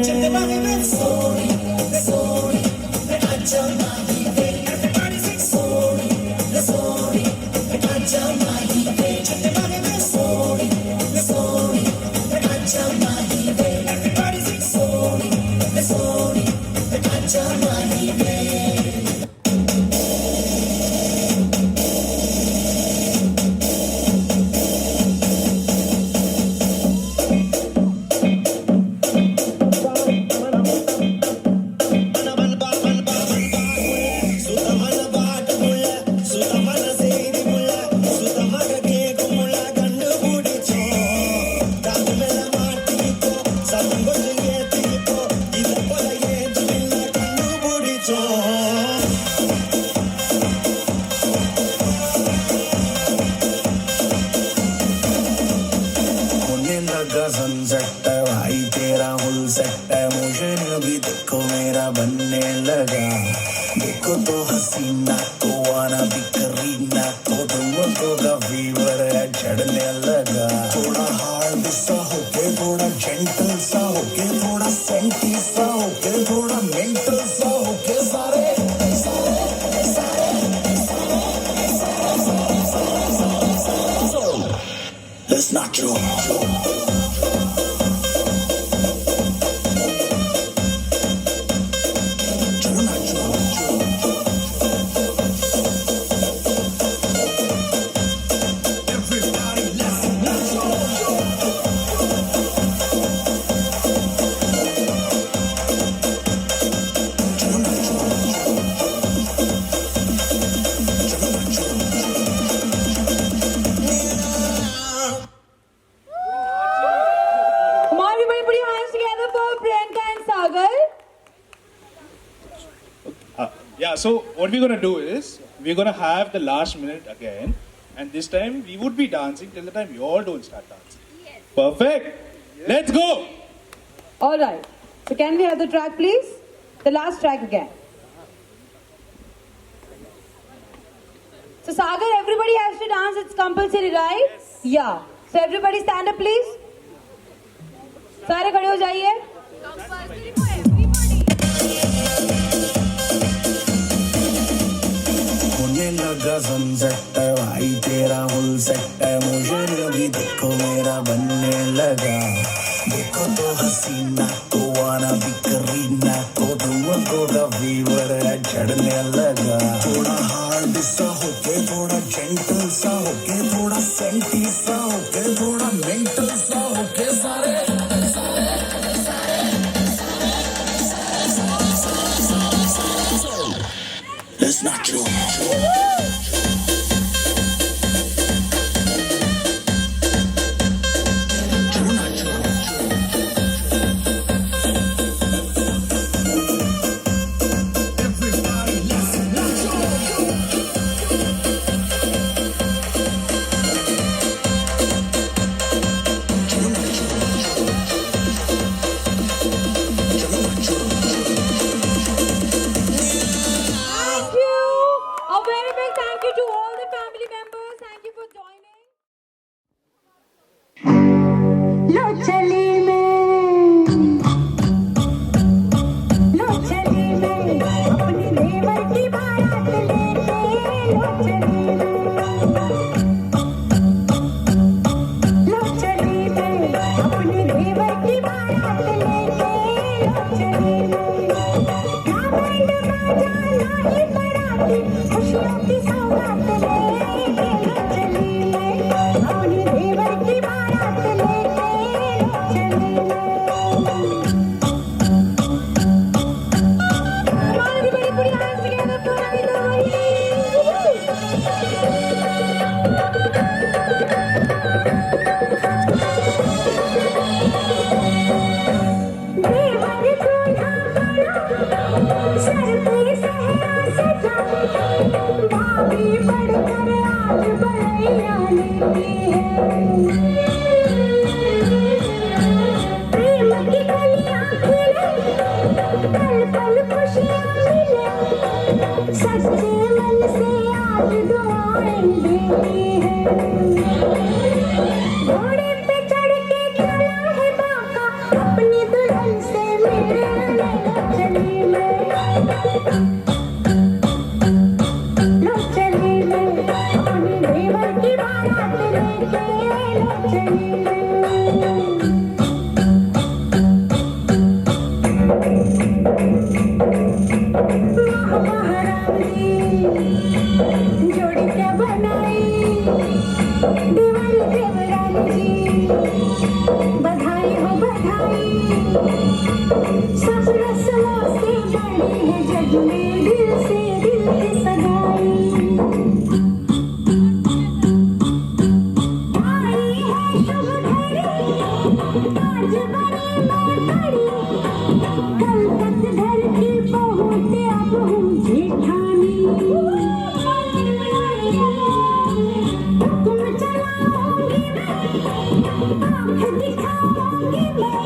सनसेट भाई तेरा फुल सेट है, मोशन अभी देखो मेरा बनने लगा। देखो तो हसीना को आना भी करीना को, तुमको का फीवर है चढ़ने लगा। थोड़ा हार्ड सा होके, थोड़ा जेंटल सा होके, थोड़ा सेंटी सा होके, थोड़ा मेंटल सा होके, सारे Let's not joke. Come on, everybody, put your hands together for Priyanka and Sagar. Yeah, so what we're gonna do is we're gonna have the last minute again, and this time we would be dancing till the time you all don't start dancing. Yes. Perfect. Yes. Let's go. All right. So can we have the track, please? The last track again. So Sagar, everybody has to dance. It's compulsory, right? Yes. Yeah. So everybody stand up, please. सारे खड़े हो जाइए. होने लगा sunset भाई तेरा full set है, motion अभी देखो मेरा बनने लगा। देखो तो हसीना को आना भी करीना को, तुमको का फीवर है चढ़ने लगा। थोड़ा हार्ड सा होके, थोड़ा जेंटल सा होके, थोड़ा सेंटी सा होके, थोड़ा मेंटल सा होके, सारे Let's not joke. A very big thank you to all the family members. Thank you for joining. लो चली मैं अपनी देवर की बारात लेके, लो चली मैं अपनी देवर की बारात लेके, लो चली ना बैंड बाजा ना ही पराती, खुशियों की सौगात लेके, लो चली मैं अपनी देवर की बारात लेके, लो चली Come on, everybody, put your hands together for Anita देवर दूल्हा बड़ा सर पे सहरा सजा, भाभी बढ़कर आज बढ़ई खुशियाँ लेती है प्रेम की कलियाँ खिले पल पल खुशियाँ मिले सच्चे मन से आज दुआएं देती है घोड़े पे चढ़ के चला है बाका अपनी दुल्हन से मिलने चली मैं लो चली मैं अपनी देवर की बारात लेके लो चली मैं महारानी जोड़ी क्या बनाई देवर देवरानी जी बधाई हो बधाई सब रस्मों से बड़ी है जग में दिल से दिल की सगाई आई है शुभ घड़ी आज बड़ी मैं बड़ी कल तक घर की बहू से अब हूँ जेठानी तुम चलाओगी मैं आँख दिखाऊंगी मैं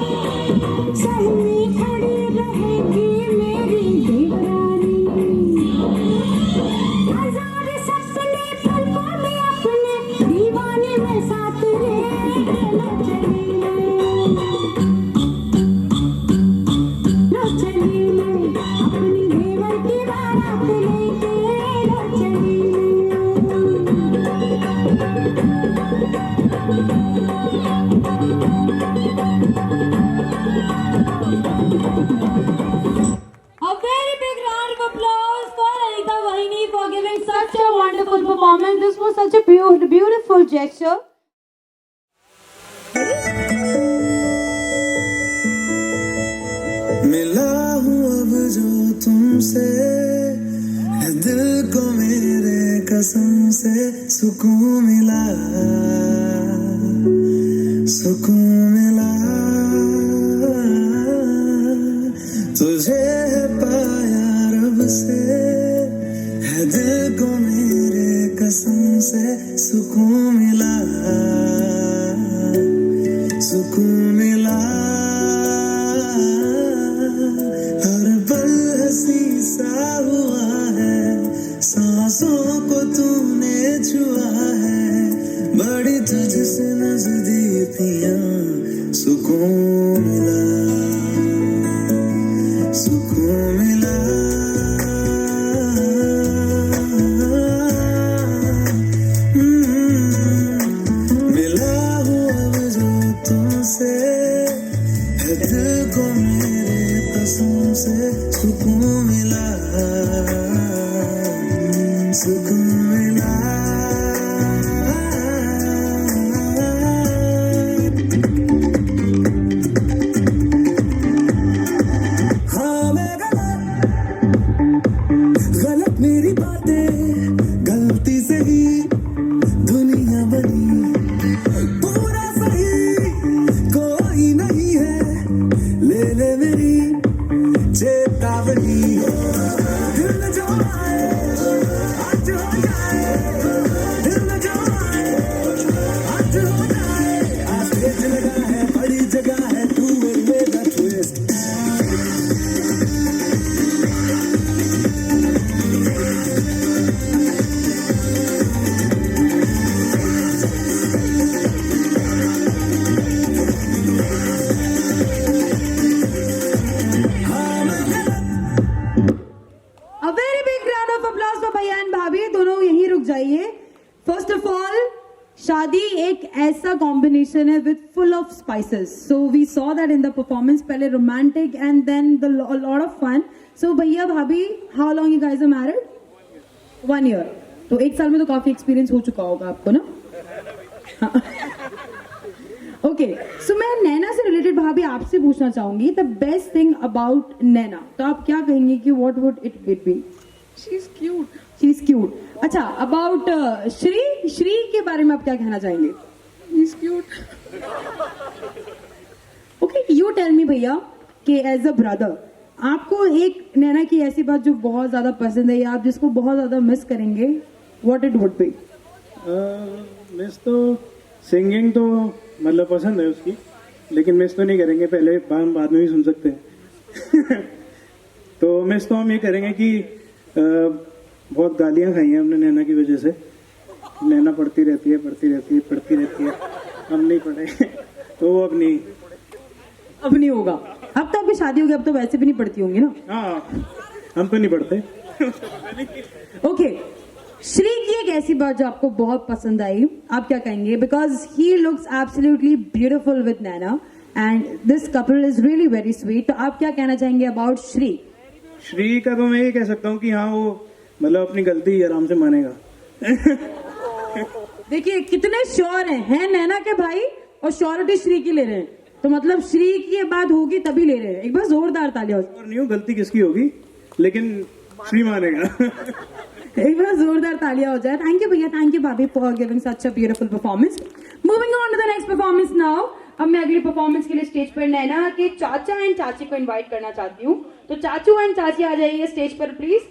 सहमी खड़ी रहेगी मेरी देवरानी हजार सपने पलकों में अपने दीवाने में साथ लेके लो चली मैं लो चली मैं अपनी देवर की बारात लेके लो चली A very big round of applause for Anita Vahini for giving such a wonderful performance. This was such a beautiful gesture. मिला हूँ अब जो तुमसे है दिल को मेरे कसम से सुकून मिला तुझे है पाया रब से है दिल को मेरे कसम से सुकून मिला हर पल हंसी सा हुआ है सांसों को तूने छुआ है बड़ी तुझसे नजदीकियां सुकून मिला मिला हूँ अब जो तुमसे है दिल को मेरे कसम से सुकून मिला हाँ मैं गलत मेरी बातें गलती से ही दुनिया बनी पूरा सही कोई नहीं है ले ले मेरी चेतावनी दिल में जो आए आज हो जाए दिल में जो आए आज हो जाए आज स्टेज लगा है बड़ी जगह है तू मेरा twist A very big round of applause for भैया एंड भाभी. दोनों यहीं रुक जाइए. First of all, शादी एक ऐसा कॉम्बिनेशन है with full of spices. So we saw that in the performance. पहले romantic and then a lot of fun. So भैया भाभी, how long you guys are married? 1 year. तो 1 साल में तो काफी एक्सपीरियंस हो चुका होगा आपको ना. ओके सो मैं नैना से रिलेटेड भाभी आपसे पूछना चाहूंगी the best thing about Naina. तो आप क्या कहेंगे कि what would it be? She is cute. अच्छा अबाउट श्री के बारे में आप क्या कहना चाहेंगे? He is cute. Okay you tell me भैया कि एज अ ब्रदर आपको एक नैना की ऐसी बात जो बहुत ज्यादा पसंद है या आप जिसको बहुत ज्यादा मिस करेंगे, what it would B? Miss तो सिंगिंग तो मतलब पसंद है उसकी, लेकिन मिस तो नहीं करेंगे, पहले हम बाद में भी सुन सकते हैं। तो मिस तो हम ये करेंगे कि बहुत गालियां खाई हैं हमने नैना की वजह से। नैना पढ़ती रहती है, हम नहीं पढ़े। तो वो अब नहीं होगा। अब तो आपकी शादी होगी, अब तो वैसे भी नहीं पढ़ती होंगी ना। हाँ, हम तो नहीं पढ़ते। ओके, श्री की एक ऐसी बात जो आपको बहुत पसंद आई, आप क्या कहेंगे? Because he looks absolutely beautiful with Naina and this couple is really very sweet. तो आप क्या कहना चाहेंगे अबाउट श्री? श्री का तो मैं ये कह सकता हूँ कि हाँ, वो मतलब अपनी गलती आराम से मानेगा। देखिए कितने श्योर हैं नैना के भाई, और श्योरिटी श्री की ले रहे हैं, तो मतलब श्री की ये बात होगी तभी ले रहे हैं। एक बार जोरदार तालियां। और नहीं हो, गलती किसकी होगी, लेकिन श्री मानेगा। एक बार जोरदार तालियां हो जाए। थैंक यू भैया, थैंक यू भाभी for giving such a beautiful performance. Moving on to the next performance now. अब मैं अगली परफॉर्मेंस के लिए स्टेज पर नैना के चाचा एंड चाची को इनवाइट करना चाहती हूँ। तो चाचू एंड चाची आ जाइए स्टेज पर प्लीज।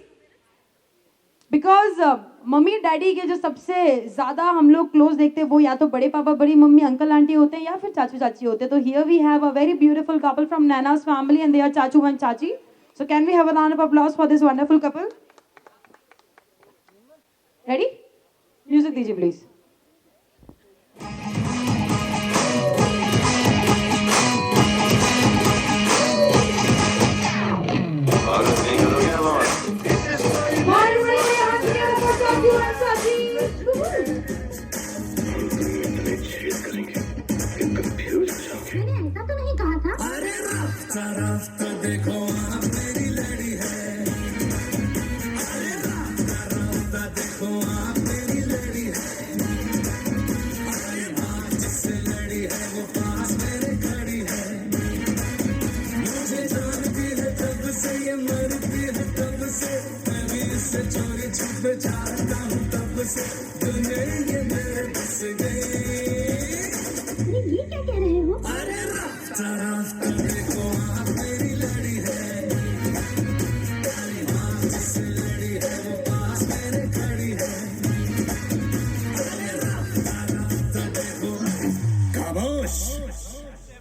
बिकॉज मम्मी डैडी के जो सबसे ज्यादा हम लोग क्लोज देखते हैं वो या तो बड़े पापा बड़ी मम्मी अंकल आंटी होते हैं या फिर चाचू चाची होते हैं। तो here we have a very beautiful couple from Naina's family and they are चाचू एंड चाची। So can we have a round of applause for this wonderful couple? Ready? Music दीजिए प्लीज।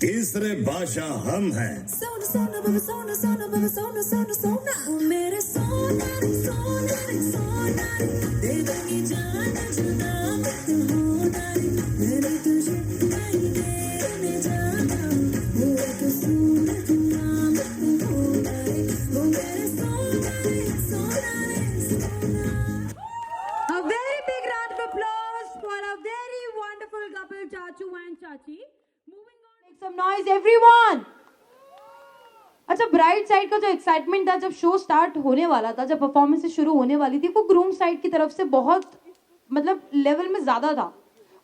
तीसरे बादशाह हम हैं। सोना सोना बाबा सोना सोना बाबा सोना सोना सोना मेरे सोना रे सोना रे सोना रे दे दूंगी जान जुदा मत होना रे मेरे तुझे नहीं देने जाना वो कसूर नाम मत होना रे वो मेरे सोना रे सोना रे सोना। A very big round of applause for a very wonderful couple, Chachu and Chachi. Moving on, make some noise, everyone. अच्छा, ब्राइड साइड का जो एक्साइटमेंट था जब शो स्टार्ट होने वाला था, जब परफॉर्मेंस शुरू होने वाली थी, वो ग्रूम साइड की तरफ से बहुत मतलब लेवल में ज्यादा था,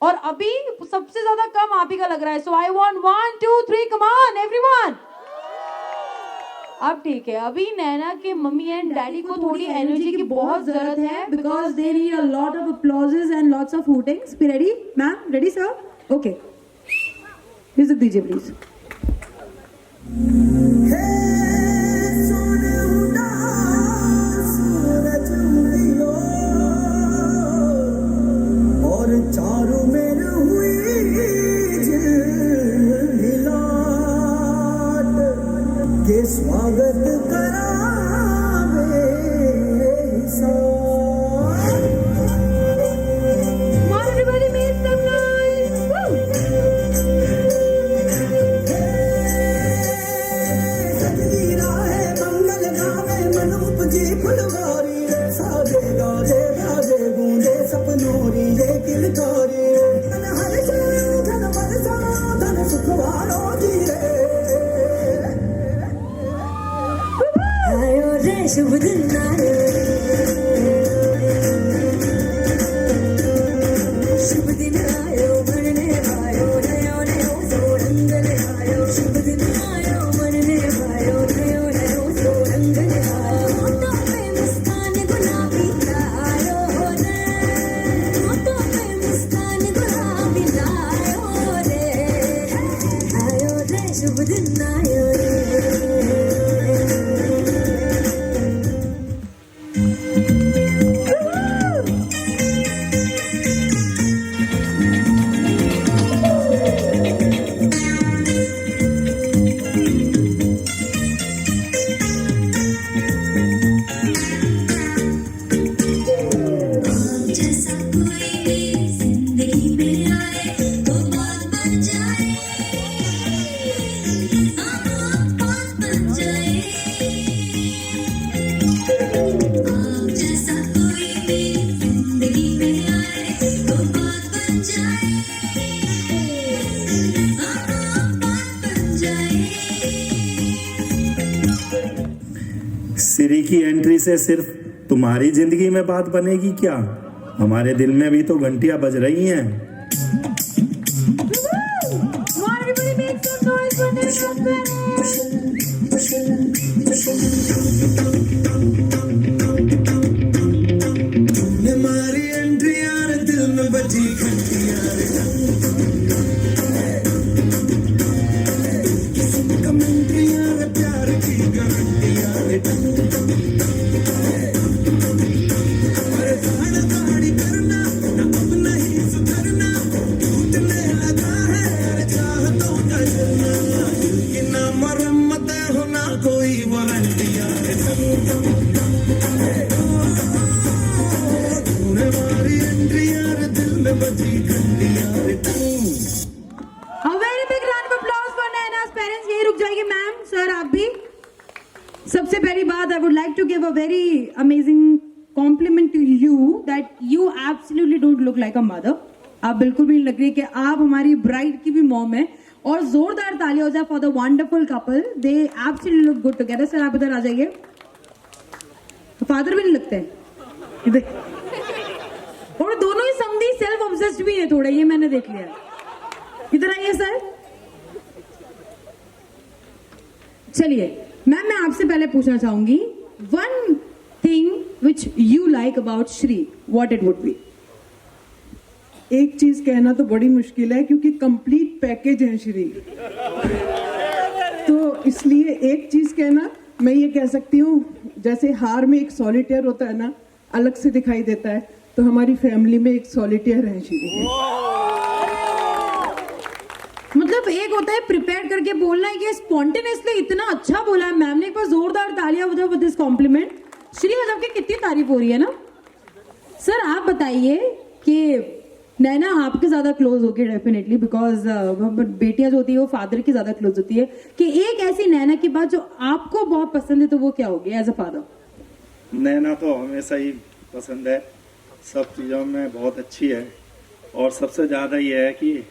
और अभी सबसे ज्यादा कम आप ही का लग रहा है। So I want 1 2 3 come on everyone. अब ठीक है, अभी नैना के मम्मी एंड डैडी को थोड़ी एनर्जी की बहुत जरूरत है because they need a lot of applauses and lots of hootings. Be ready ma'am? Ready sir? Okay, music दीजिए प्लीज। और चारों में हुई के स्वागत करावे फुलवारी साजे गाजे गाजे गूंजे सपनोरी ये किलकारी धन हर धन बरसा धन सुखवारो धीरे आयो रे शुभ दिन आयो शुभ दिन आयो मनने आयो नयो नयो सोरंगन आयो शुभ दिन आयो मनने आयो नयो नयो सोरंगन आयो होठों पे मुस्कान गुलाबी लायो रे होठों पे मुस्कान गुलाबी लायो रे शुभ दिन आयो रे। श्री की एंट्री से सिर्फ तुम्हारी जिंदगी में बात बनेगी क्या? हमारे दिल में भी तो घंटियां बज रही हैं। हमारी एंट्री यार दिल में बजी घंटियां कमेंट्री यार प्यार की गारंटियां अरे दाड़ी करना ना अब नहीं सुधरना टूटने लगा है अरे चाहतों का जलना कि ना मरम्मत हो ना कोई वारंटियां हमारी एंट्री यार दिल में बजी घंटियां A very big round of applause for Naina's parents. यही रुक जाइए मैम, सर आप भी। सबसे पहली बात, I would like to give a very amazing compliment to you that you absolutely don't look like a mother. आप बिल्कुल भी नहीं लग रही कि आप हमारी ब्राइड की भी मॉम है। और जोरदार तालियां हो जाए for the wonderful couple. They absolutely look good together. Sir आप इधर आ जाइए। फादर भी नहीं लगते हैं इधर। और दोनों ही समझी सेल्फ ऑब्सेस्ड भी है थोड़ा, ये मैंने देख लिया। इधर आइए सर। चलिए मैम, मैं आपसे पहले पूछना चाहूंगी, one thing which you like about Shri, what it would B? एक चीज कहना तो बड़ी मुश्किल है क्योंकि कंप्लीट पैकेज है श्री, तो इसलिए एक चीज कहना मैं ये कह सकती हूँ, जैसे हार में एक सॉलिटेयर होता है ना, अलग से दिखाई देता है, तो हमारी फैमिली में एक सॉलिटेयर है श्री। मतलब एक होता है प्रिपेयर करके बोलना है, कि स्पॉन्टेनियसली इतना अच्छा बोला है मैम ने। एक बार जोरदार तालियां हो जाओ विद दिस कॉम्प्लीमेंट। श्री आज आपकी कितनी तारीफ हो रही है ना। सर आप बताइए कि नैना आपके ज्यादा क्लोज होगी डेफिनेटली, बिकॉज बेटियां जो होती है वो फादर की ज्यादा क्लोज होती है, कि एक ऐसी नैना की बात जो आपको बहुत पसंद है, तो वो क्या होगी एज अ फादर? नैना तो हमेशा ही पसंद है, सब चीज़ों में बहुत अच्छी है। और सबसे ज़्यादा ये है कि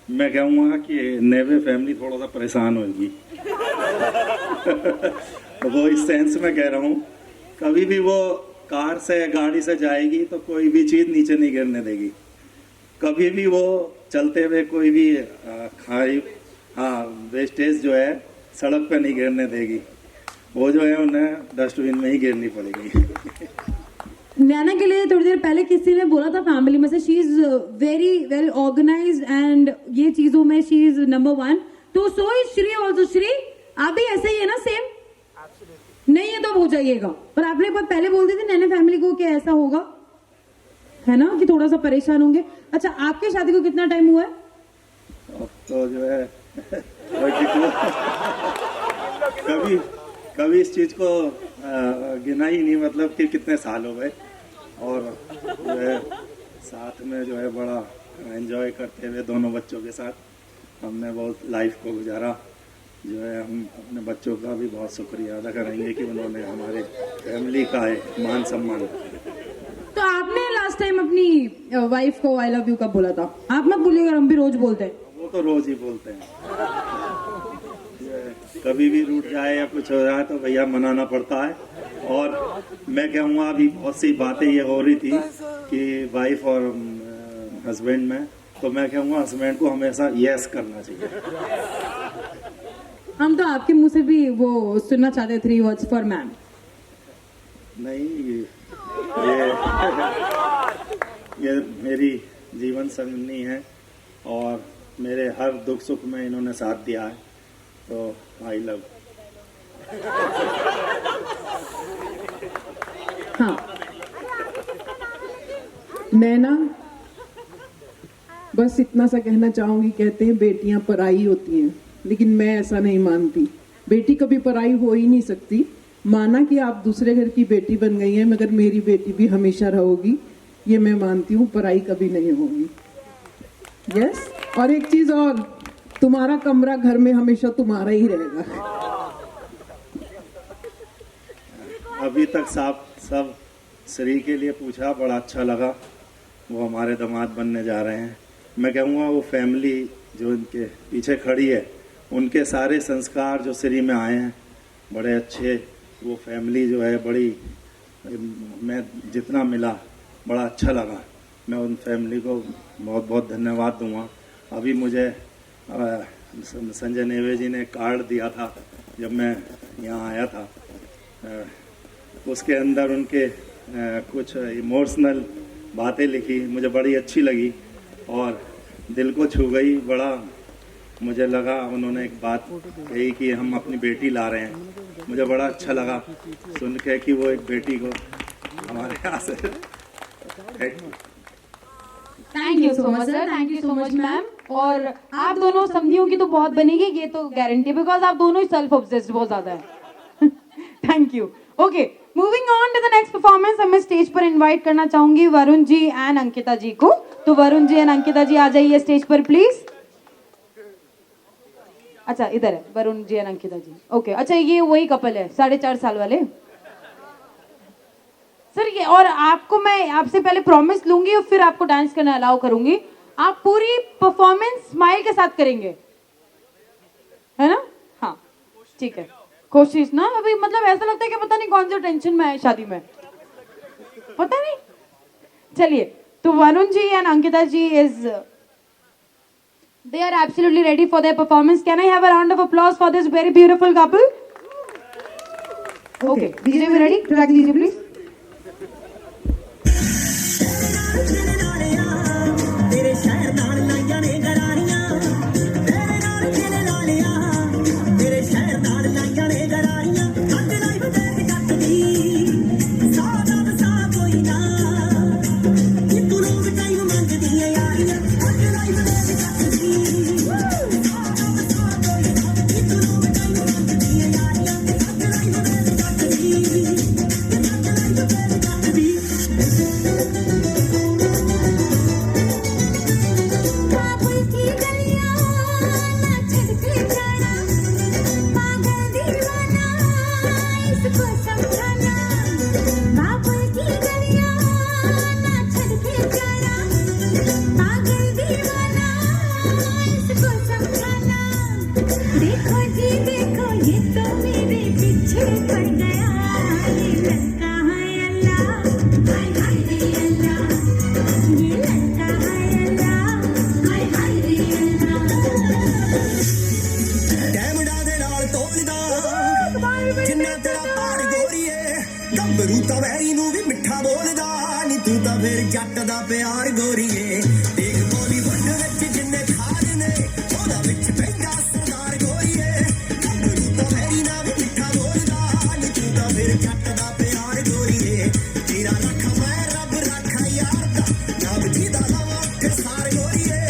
मैं कहूँगा कि नेवे फैमिली थोड़ा सा परेशान होगी। वो इस सेंस में कह रहा हूँ, कभी भी वो कार से गाड़ी से जाएगी तो कोई भी चीज़ नीचे नहीं गिरने देगी। कभी भी वो चलते हुए कोई भी खाई वेस्टेज जो है सड़क पे नहीं गिरने देगी। वो जो है उन्हें डस्टबिन में ही गिरनी पड़ेगी। नैना के लिए थोड़ी देर पहले किसी ने बोला था फैमिली में से, she is very well organised and ये चीजों में शी इज नंबर 1। तो so is Shri also. Shri आप भी ऐसे ही है ना, सेम? नहीं है तो हो जाइएगा। पर आपने एक बार पहले बोल दी थी नैना फैमिली को कि ऐसा होगा, है ना, कि थोड़ा सा परेशान होंगे। अच्छा, आपकी शादी को कितना टाइम हुआ है? तो जो है कभी इस चीज को गिना ही नहीं, मतलब कि कितने साल हो गए। और जो है साथ में जो है बड़ा एंजॉय करते हुए दोनों बच्चों के साथ हमने बहुत लाइफ को गुजारा। जो है हम अपने बच्चों का भी बहुत शुक्रिया अदा करेंगे कि उन्होंने हमारे फैमिली का मान सम्मान। तो आपने लास्ट टाइम अपनी वाइफ को आई लव यू कब बोला था? आप मत बोलिएगा, हम भी रोज बोलते हैं। वो तो रोज ही बोलते हैं। कभी भी रूठ जाए या कुछ हो जाए तो भैया मनाना पड़ता है। और मैं कहूँगा अभी बहुत सी बातें ये हो रही थी कि वाइफ और हस्बैंड में, तो मैं कहूँगा हस्बैंड को हमेशा यस करना चाहिए। हम तो आपके मुंह से भी वो सुनना चाहते 3 वर्ड्स फॉर मैम। नहीं, ये मेरी जीवन संगनी है और मेरे हर दुख सुख में इन्होंने साथ दिया है, तो आई लव। हाँ नैना, बस इतना सा कहना चाहूंगी, कहते हैं बेटियां पराई होती हैं, लेकिन मैं ऐसा नहीं मानती। बेटी कभी पराई हो ही नहीं सकती। माना कि आप दूसरे घर की बेटी बन गई हैं, मगर मेरी बेटी भी हमेशा रहोगी, ये मैं मानती हूँ, पराई कभी नहीं होगी। यस। और एक चीज और, तुम्हारा कमरा घर में हमेशा तुम्हारा ही रहेगा। अभी तक सब श्री के लिए पूछा, बड़ा अच्छा लगा। वो हमारे दामाद बनने जा रहे हैं। मैं कहूँगा वो फैमिली जो इनके पीछे खड़ी है, उनके सारे संस्कार जो श्री में आए हैं बड़े अच्छे वो फैमिली जो है बड़ी, मैं जितना मिला बड़ा अच्छा लगा। मैं उन फैमिली को बहुत बहुत धन्यवाद दूंगा। अभी मुझे संजय नेवे जी ने कार्ड दिया था जब मैं यहाँ आया था, उसके अंदर उनके कुछ इमोशनल बातें लिखी, मुझे बड़ी अच्छी लगी और दिल को छू गई। बड़ा मुझे लगा, उन्होंने एक बात कही कि हम अपनी बेटी ला रहे हैं, मुझे बड़ा अच्छा लगा सुन के कि वो एक बेटी को हमारे यहाँ से। Thank you so much sir, thank you so much ma'am. और आप दोनों समझियों की तो बहुत बनेगी, ये तो गारंटी, बिकॉज आप दोनों ही सेल्फ ऑब्सेस्ड बहुत ज्यादा है। Thank you. Okay, moving on to the next performance. मैं स्टेज पर इनवाइट करना चाहूंगी वरुण जी एंड अंकिता जी को। तो वरुण जी एंड अंकिता जी आ जाइए स्टेज पर प्लीज। अच्छा इधर है वरुण जी एंड अंकिता जी। ओके, अच्छा ये वही कपल है 4.5 साल वाले सर ये। और आपको मैं आपसे पहले प्रॉमिस लूंगी और फिर आपको डांस करना अलाउ करूंगी। आप पूरी परफॉर्मेंस स्माइल के साथ करेंगे, है ना? हाँ ठीक है, कोशिश ना। अभी मतलब ऐसा लगता है कि पता नहीं कौन सा टेंशन में है शादी में, पता नहीं। चलिए, तो Varun ji and Ankita ji they are absolutely ready for their performance. Can I have a round of applause for this very beautiful couple? Okay, DJ, we ready? Track DJ, please. तेरे शहर नाल लाइयां ने गरारियां, तेरे नाल खेले लालिया, तेरे शहर नाल लाइयां ने गरारियां, कट लाइव देख कटदी सादा बसा कोई ना, कि तू लोग टाइम मंगदी है यारियां, कट लाइव देख कटदी सादा बसा कोई ना, कि तू लोग टाइम मंगदी है यारियां, कट लाइव देख कटदी, कट लाइव देख कटदी। देखो जी देखो ये तो मेरे पीछे पड़ गया, ये लड़का है अल्लाह, हाय हाय रे अल्लाह, ये लड़का है अल्लाह, हाय हाय रे अल्लाह। कैमरा दे नाल तोलदा जिन्ना तेरा पार गोरीए, गंबरू ਤਾਂ ਵੈਰੀ ਨੂੰ ਵੀ ਮਿੱਠਾ ਬੋਲਦਾ ਨੀ, ਤੂੰ ਤਾਂ ਫਿਰ ਜੱਟ ਦਾ ਪਿਆਰ ਗੋਰੀਏ। ਦੇਖ ਬਾਲੀਵੁੱਡ ਵਿੱਚ ਜਿੰਨੇ ਖਾਦ ਨੇ ਉਹਦਾ ਵਿੱਚ ਪੈਂਦਾ ਸਰਦਾਰ ਗੋਰੀਏ, ਗੰਬਰੂ ਤਾਂ ਵੈਰੀ ਨਾਲ ਵੀ ਮਿੱਠਾ ਬੋਲਦਾ ਨੀ, ਤੂੰ ਤਾਂ ਫਿਰ ਜੱਟ ਦਾ ਪਿਆਰ ਗੋਰੀਏ। ਤੇਰਾ ਰੱਖਾ ਮੈਂ ਰੱਬ ਰੱਖਾ ਯਾਰ ਦਾ ਨਾਮ ਜਿਹਦਾ ਲਾਵਾਂ ਤੇ ਸਾਰ ਗੋਰੀਏ,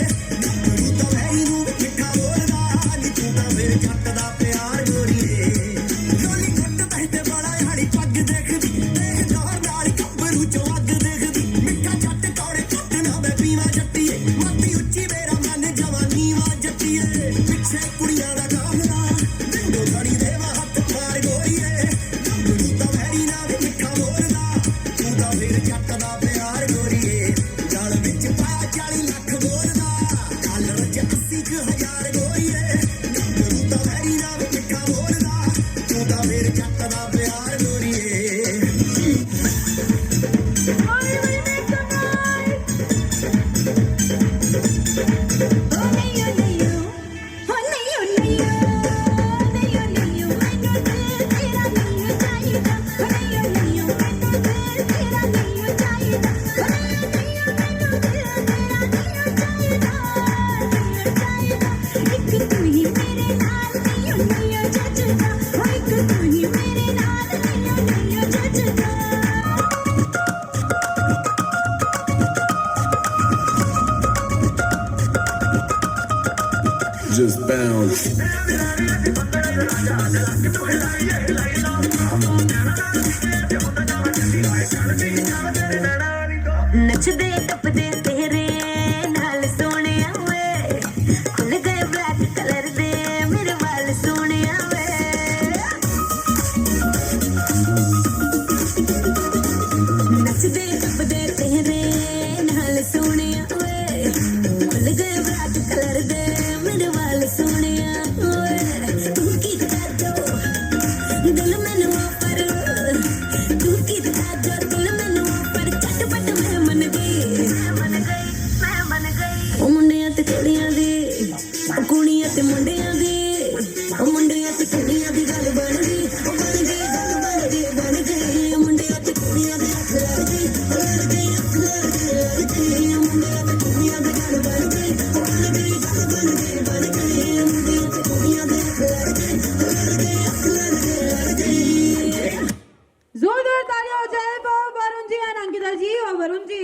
ਗੰਬਰੂ ਤਾਂ ਵੈਰੀ ਨੂੰ ਵੀ ਮਿੱਠਾ ਬੋਲਦਾ ਨੀ, ਤੂੰ ਤਾਂ ਫਿਰ ਜੱਟ ਦਾ ਪਿਆਰ ਗੋਰੀਏ। ਲੋਲੀ ਕੁੱਟ ਤਹਿਤੇ ਬੜਾ ਹਾੜੀ ਪੱਗ ਦੇਖਦੀ, ਦੇਖ ਦੌਰ ਨਾਲ ਗੰਬਰੂ ਚੋਂ ਅੱਗ ਦੇਖਦੀ, ਮਿੱਠਾ ਜੱਟ ਕੌੜੇ ਕੁੱਟ ਨਾ ਮੈਂ ਪੀਵਾਂ ਜੱਟੀਏ, ਮਾਤੀ ਉੱਚੀ ਮੇਰਾ ਮਨ ਜਵਾਨੀ ਵਾ ਜੱਟੀਏ, ਪਿੱਛੇ ਕੁੜੀਆਂ ਦਾ ਕਾਫਲਾ ਵਿੰਡੋ ਘੜੀ ਦੇਵਾ ਹੱਥ ਮਾਰ ਗੋਰੀਏ, ਗੰਬਰੂ ਤਾਂ ਵੈਰੀ ਨਾਲ ਵੀ ਮਿੱਠਾ ਬੋਲਦਾ, ਤੂੰ ਤਾਂ ਫਿਰ ਜੱਟ ਦਾ ਪਿਆਰ ਗੋਰੀਏ। ਗਲ ਵਿੱਚ ਪਾਇਆ 40 ਲੱਖ ਬੋਲਦਾ, ਡਾਲਰ 'ਚ 80,000 ਗੋਰੀਏ, ਗੰਬਰੂ ਤਾਂ ਵੈਰੀ ਨਾਲ ਵੀ ਮਿੱਠਾ ਬੋਲਦਾ, ਤੂੰ ਤਾਂ ਫਿਰ ਜੱਟ ਦਾ ਪਿਆਰ ਗੋਰੀਏ। Just bounce. नचदे टपदे तेरे नाल सोनिया वे, खुल गए ब्लैक कलर दे मेरे वाल सोनिया वे। नचदे टपदे तेरे नाल सोनिया वे, खुल गए ब्लैक कलर दे मेरे वाल सोनिया वे। तू की कर दो दिल मैनू ऑफर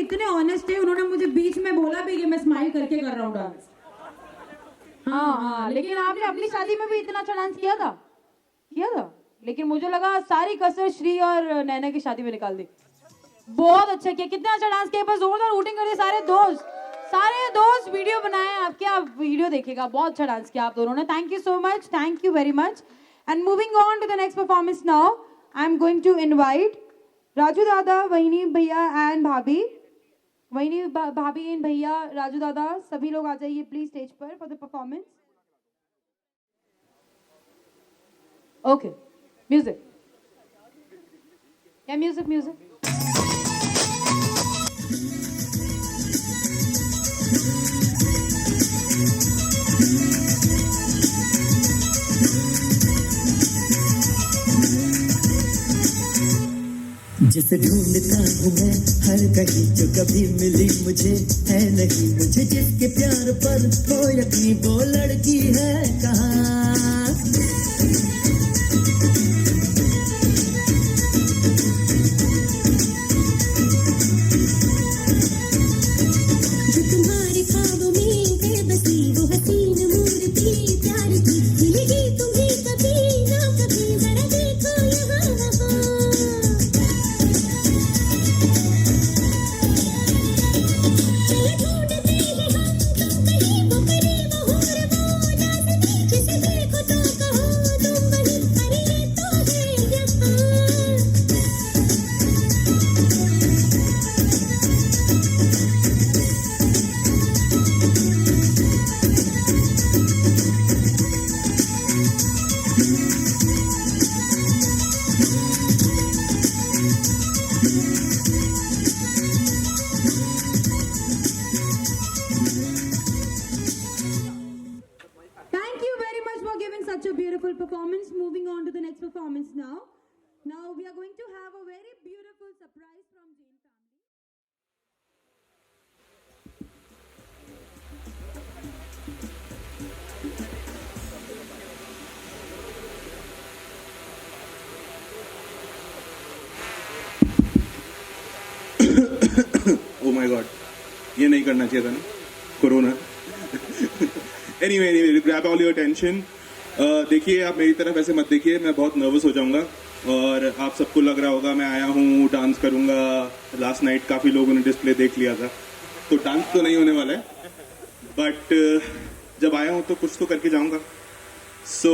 इतने ऑनेस्ट थे, उन्होंने मुझे बीच में बोला भी कि मैं स्माइल करके कर रहा हूँ डांस। हाँ, लेकिन आपने अपनी शादी में भी इतना अच्छा डांस किया था? लेकिन मुझे लगा सारी कसर श्री और नैना की शादी में निकाल दी। बहुत अच्छा किया, कितना अच्छा डांस किया, बस जोरदार वोटिंग कर दी सारे दोस्त वीडियो बनाए आपके, आप वीडियो देखिएगा। बहुत अच्छा डांस किया आप दोनों ने। Thank you so much, thank you very much. And moving on to the next performance now, I am going to invite Raju दादा, वहीनी भैया एंड भाभी। वहीनी भाभी एंड भैया, राजू दादा, सभी लोग आ जाइए प्लीज स्टेज पर for the performance. Okay, music, या म्यूजिक। जिसे ढूंढता हूँ मैं हर कहीं, जो कभी मिली मुझे है नहीं, मुझे जिसके प्यार पर हो यकीन, वो लड़की है कहाँ। जो तुम्हारे ख्वाबों में बेबसी, वो हसीन मूर्ति प्यार की, मिलेगी तुम्हें कभी ना कभी, जरा देखो यहाँ वहाँ। Performance. Moving on to the next performance now. Now we are going to have a very beautiful surprise from Jain family. Oh my God, ये नहीं करना चाहिए था ना, corona. Anyway, grab all your attention. देखिए, आप मेरी तरफ ऐसे मत देखिए, मैं बहुत नर्वस हो जाऊंगा और आप सबको लग रहा होगा मैं आया हूँ डांस करूंगा। लास्ट नाइट काफ़ी लोगों ने डिस्प्ले देख लिया था, तो डांस तो नहीं होने वाला है, बट जब आया हूँ तो कुछ तो करके जाऊंगा। सो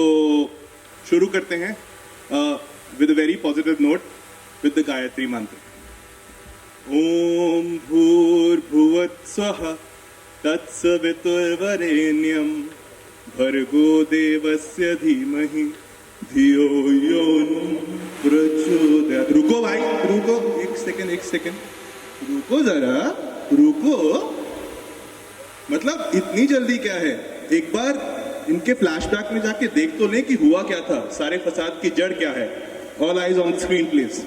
शुरू करते हैं with a very positive note, with the Gayatri मंत्र। ओम भूर्भुवस्सुवः तत्सवितुर्वरेण्यं भर्गो देवस्य धीमहि धियो यो नो प्रचोदयात्। रुको भाई, रुको, एक सेकंड, रुको जरा, रुको। मतलब इतनी जल्दी क्या है? एक बार इनके फ्लैशबैक में जाके देख तो लें कि हुआ क्या था, सारे फसाद की जड़ क्या है। All eyes on screen please.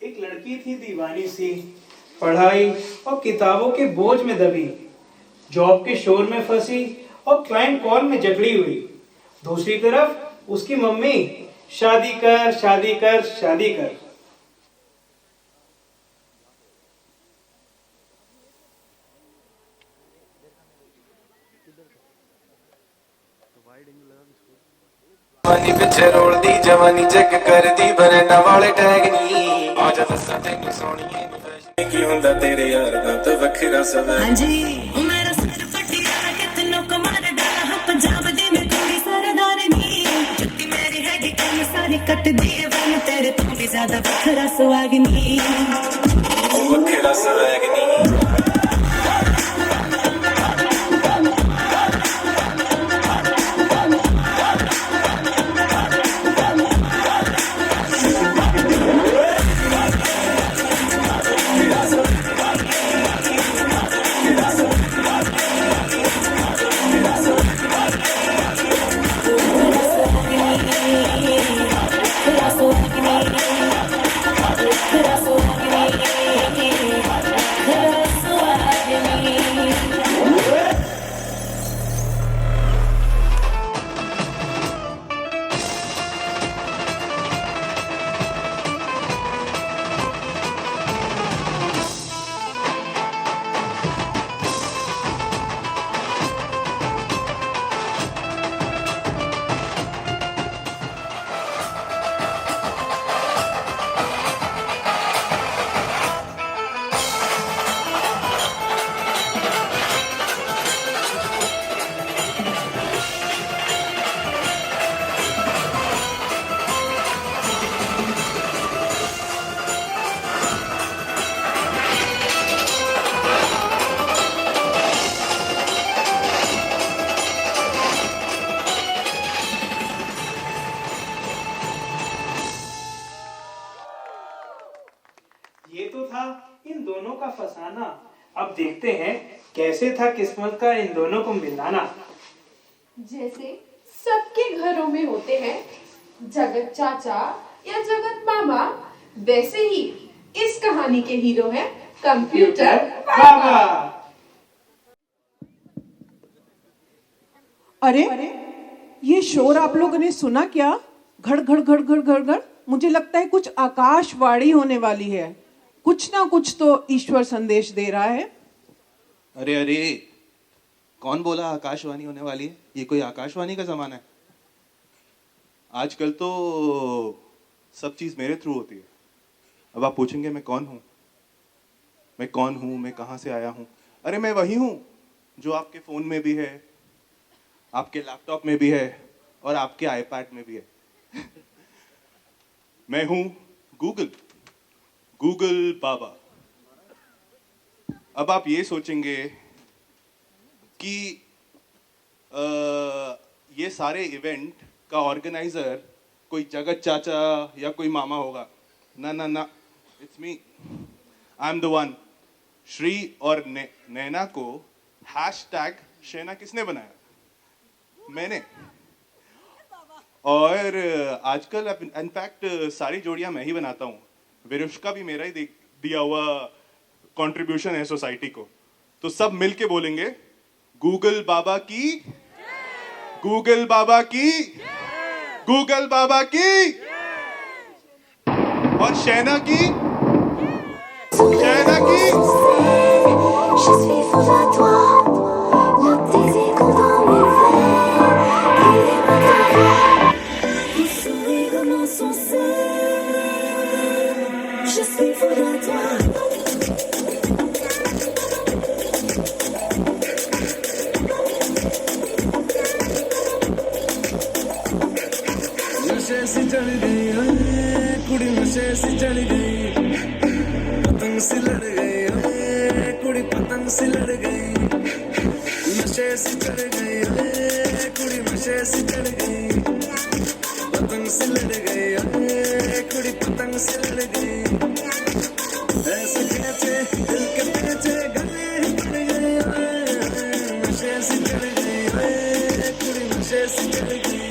एक लड़की थी दीवानी सी, पढ़ाई और किताबों के बोझ में दबी, जॉब के शोर में फंसी और क्लाइंट कॉल में जकड़ी हुई। दूसरी तरफ उसकी मम्मी शादी कर शादी कर शादी कर। जवानी पिछे रोल दी, जवानी चेक कर दी, बरना वाले टैग नी। आजा दसा तेनू सोनिए की हुंदा तेरे यार दा तो वखरा सवाल। हां जी मेरा सर पटियाला कितनो कमाल डाला, पंजाब दी मैं कुड़ी सरदार नी, जुत्ती मेरी हैगी कम सारी कट दी, वन तेरे तो भी ज्यादा वखरा सुहागनी, वखरा सुहागनी। Could I दोनों का फसाना। अब देखते हैं कैसे था किस्मत का इन दोनों को मिलाना। जैसे सबके घरों में होते हैं जगत चाचा या जगत मामा, वैसे ही इस कहानी के हीरो हैं कंप्यूटर बाबा। अरे ये शोर आप लोगों ने सुना क्या? घड़ घड़ घड़ घड़ घड़ घड़। मुझे लगता है कुछ आकाशवाणी होने वाली है। कुछ ना कुछ तो ईश्वर संदेश दे रहा है। अरे अरे, कौन बोला आकाशवाणी होने वाली है? ये कोई आकाशवाणी का जमाना है? आजकल तो सब चीज मेरे थ्रू होती है। अब आप पूछेंगे मैं कौन हूँ, मैं कौन हूँ, मैं कहाँ से आया हूँ? अरे मैं वही हूँ जो आपके फोन में भी है, आपके लैपटॉप में भी है और आपके आईपैड में भी है। मैं हूँ गूगल बाबा। अब आप ये सोचेंगे कि ये सारे इवेंट का ऑर्गेनाइजर कोई जगत चाचा या कोई मामा होगा। ना ना ना, it's me, I am the one. Shri और नैना को हैशटैग शैना किसने बनाया? मैंने। और आजकल इनफैक्ट सारी जोड़ियां मैं ही बनाता हूँ। विरुष्का भी मेरा ही दिया हुआ कंट्रीब्यूशन है सोसाइटी को। तो सब मिलके बोलेंगे गूगल बाबा की, गूगल बाबा की, गूगल बाबा की, और शैना की, शैना की। नशे से चढ़ गई कुड़ी, नशे से चढ़ गई, पतंग से लड़ गई कुड़ी, पतंग से लड़ गई। नशे से चढ़ गई कुड़ी, नशे से चढ़ गई, पतंग से लड़ गई कुड़ी, पतंग से लड़ गई। ऐसे खेचे दिल के पेचे गले ही पड़ गए। नशे से चढ़ गई कुड़ी, नशे से चढ़ गई,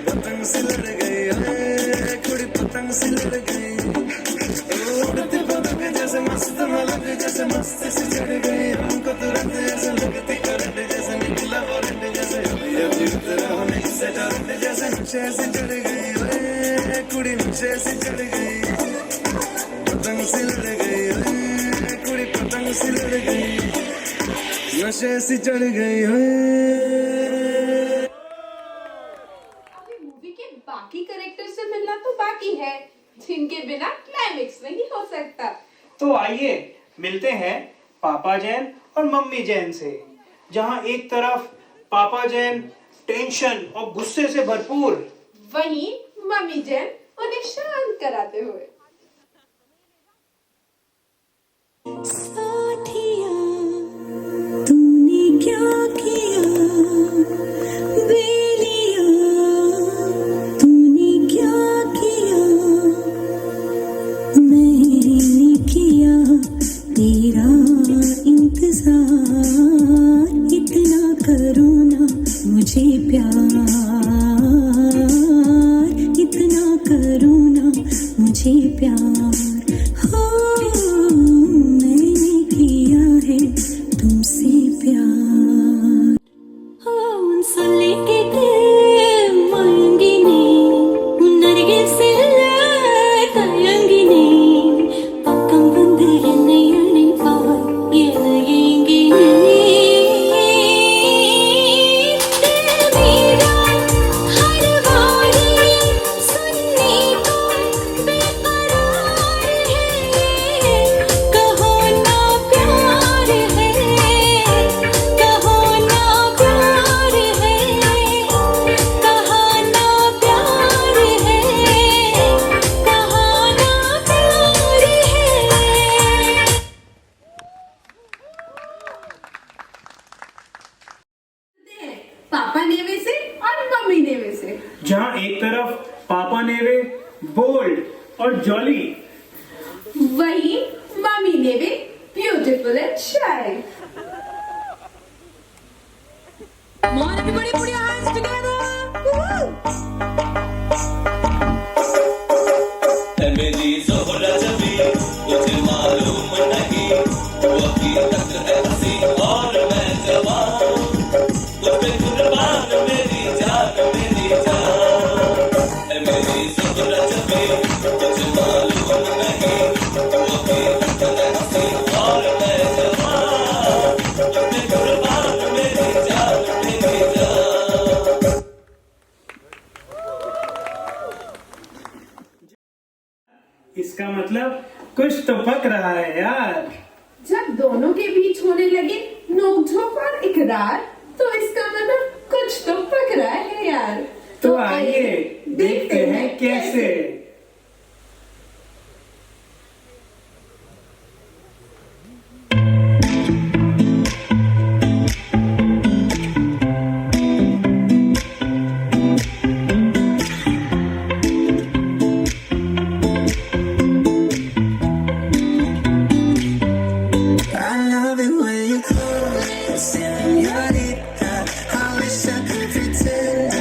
पतंग से लड़ गई कुड़ी, पतंग से लड़ गई। उड़ती पतंग जैसे मस्त मलक, जैसे मस्त से चढ़ गई हमको तुरंत, ऐसे लगती करंट जैसे निकला वारंट, जैसे अभी तेरा होने से करंट, जैसे नशे से चढ़ गई कुड़ी, नशे से चढ़ गई, पतंग से लड़ गई कुड़ी, पतंग से लड़ गई, नशे से चढ़ गई। मूवी के बाकी कैरेक्टर से मिलना तो बाकी है, जिनके बिना क्लाइमेक्स नहीं हो सकता। तो आइए मिलते हैं पापा जैन और मम्मी जैन से, जहां एक तरफ पापा जैन टेंशन और गुस्से से भरपूर, वहीं मम्मी जैन उन्हें शांत कराते हुए। साथिया तूने क्या किया, बेलिया तूने क्या किया, मैंने किया तेरा इंतजार, इतना करो ना मुझे प्यार, इतना करो ना मुझे प्यार। हो मैंने किया है तुमसे प्यार। हो सुले के मांगी ने नरगे से तयंगी ने पक्कम बंद नहीं पाए ये लगेंगे मेरा हर बारी सुनने को बेकरार है, कहो ना प्यार है, कहो ना प्यार है, कहा ना प्यार है, कहा ना प्यार है। पापा नेवे से और मम्मी नेवे से। जहां एक तरफ पापा नेवे बोल्ड और जॉली, वही Mommy Navy, beautiful and shy. Come on, everybody, put your hands together. Woo-hoo. मेरी ज़ोहरा जबी तुझे मालूम नहीं वो हकीकत है हंसी और मैं जवान तुझ पे कुर्बान मेरी जान मेरी ज़ोहरा जबी तुझे मालूम नहीं वो हकीकत है हंसी और मैं जवान तुझ पे कुर्बान मेरी जान मेरी इसका मतलब कुछ तो पक रहा है यार। जब दोनों के बीच होने लगे नोकझोंक और इकरार, तो इसका मतलब कुछ तो पक रहा है यार। तो आइए देखते हैं कैसे। I love it when you call me señorita. I wish I could pretend I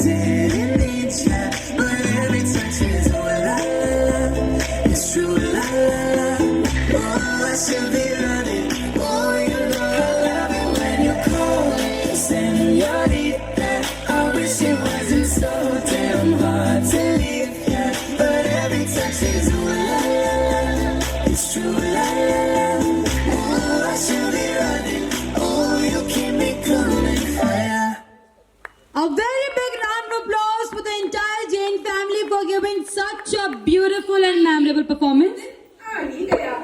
didn't need ya, but every touch is oh la la la. It's true la la la. Oh, I should be running. Oh, you know I love it when you call me señorita. I wish it wasn't so damn hard to leave ya, but every touch is oh la la la. It's true la la la. Oh, I should be running. Oh, you keep me coming higher. A very big round of applause for the entire Jain family for giving such a beautiful and memorable performance. आ ही गया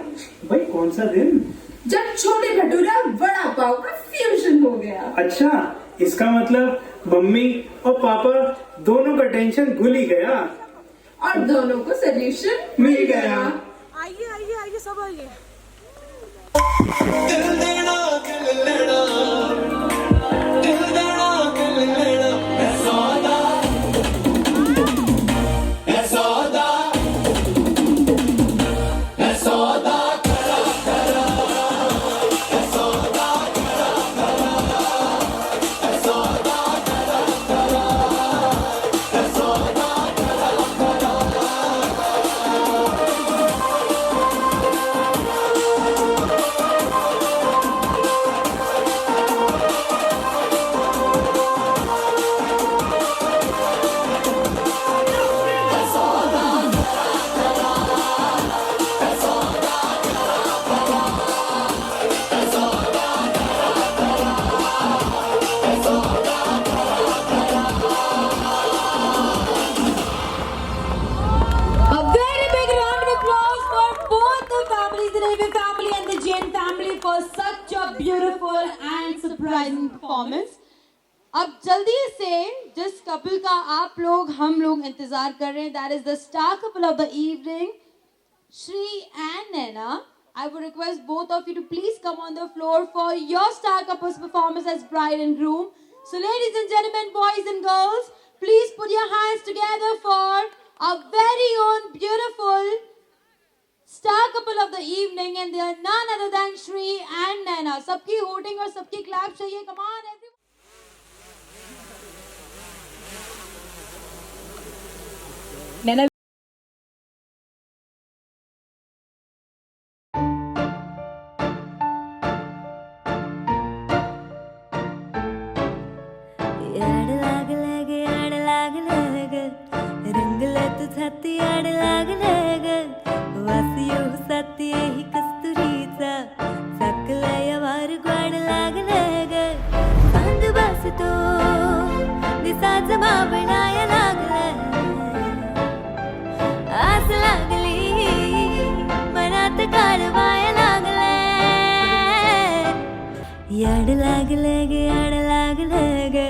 भाई कौन सा दिन? जब छोले भटूरा और वड़ा पाव का fusion हो गया। अच्छा, इसका मतलब मम्मी और पापा दोनों का टेंशन भूल ही गया और दोनों को सोल्यूशन मिल गया। आइए आइए आइए सब आइए। दिल देना दिल लेना दिल देना दिल लेना है सौदा है सौदा है सौदा करा करा है सौदा करा करा है सौदा करा करा है सौदा करा करा A very big round of applause for both the families, the Navy family and the Jain family for such a beautiful and surprising performance. अब जल्दी से जिस कपल का आप लोग हम लोग इंतजार कर रहे हैं, that is the star couple of the evening, Shri and Naina. I would request both of you to please come on the floor for your star couple's performance as bride and groom. So ladies and gentlemen, boys and girls, please put your hands together for our very own beautiful star couple of the evening, and they are none other than Shri and Naina. सबकी hooting और सबकी clap चाहिए. Come on everyone. Naina. आड़ लाग लगे आड़ लाग लगे रंग लत छाती आड़ लाग लगे वासियो साथी ही कस्तुरीचा सकलय वार ग्वाड लाग लगे सांग बस तो दिसाच मावणाय लागले आस लागली मनात काढवाय लागले याड लाग लगे आड लाग लगे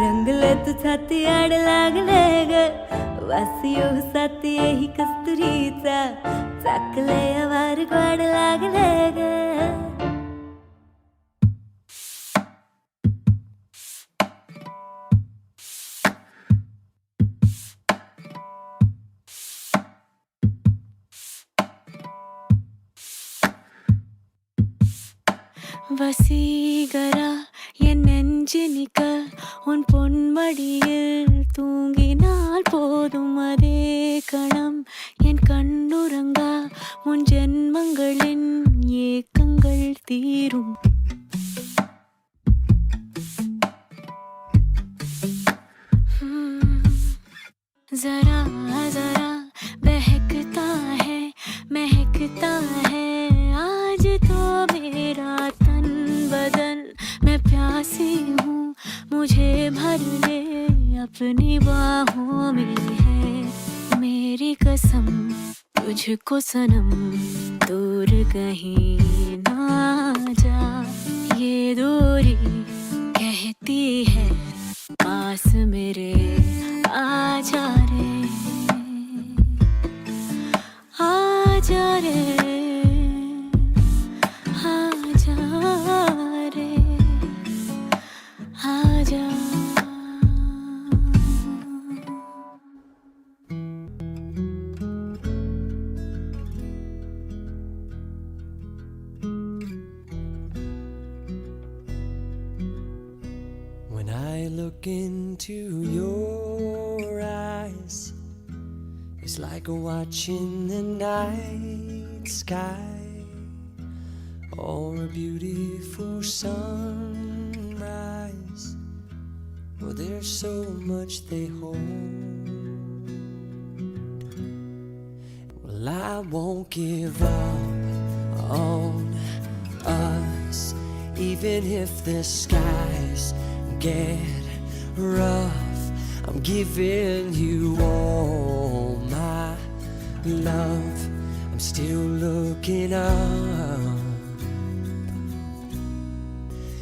रंगले तू छाती आड लाग लगे वासियो साथी ही कस्तुरीचा चाकले वार ग्वाड लाग लगे வசீகரா என் நெஞ்சினிக்கல் உன் பொன்மடியில் தூங்கினால் போதும் அதே கணம் என் கண்ணுறங்கா உன் ஜென்மங்களின் ஏக்கங்கள் தீரும் जरा जरा बहकता है महकता है आज तो मेरा तन बदन मैं प्यासी हूँ मुझे भर ले अपनी बाहों में है मेरी कसम तुझको सनम दूर कहीं ना जा ये दूरी कहती है पास मेरे आजा रे आजा रे आजा रे आजा When I look into your eyes, it's like watching the night sky or a beautiful sunrise. Oh, there's so much they hold. Well, I won't give up on us, even if the skies get rough. I'm giving you all my love. I'm still looking up.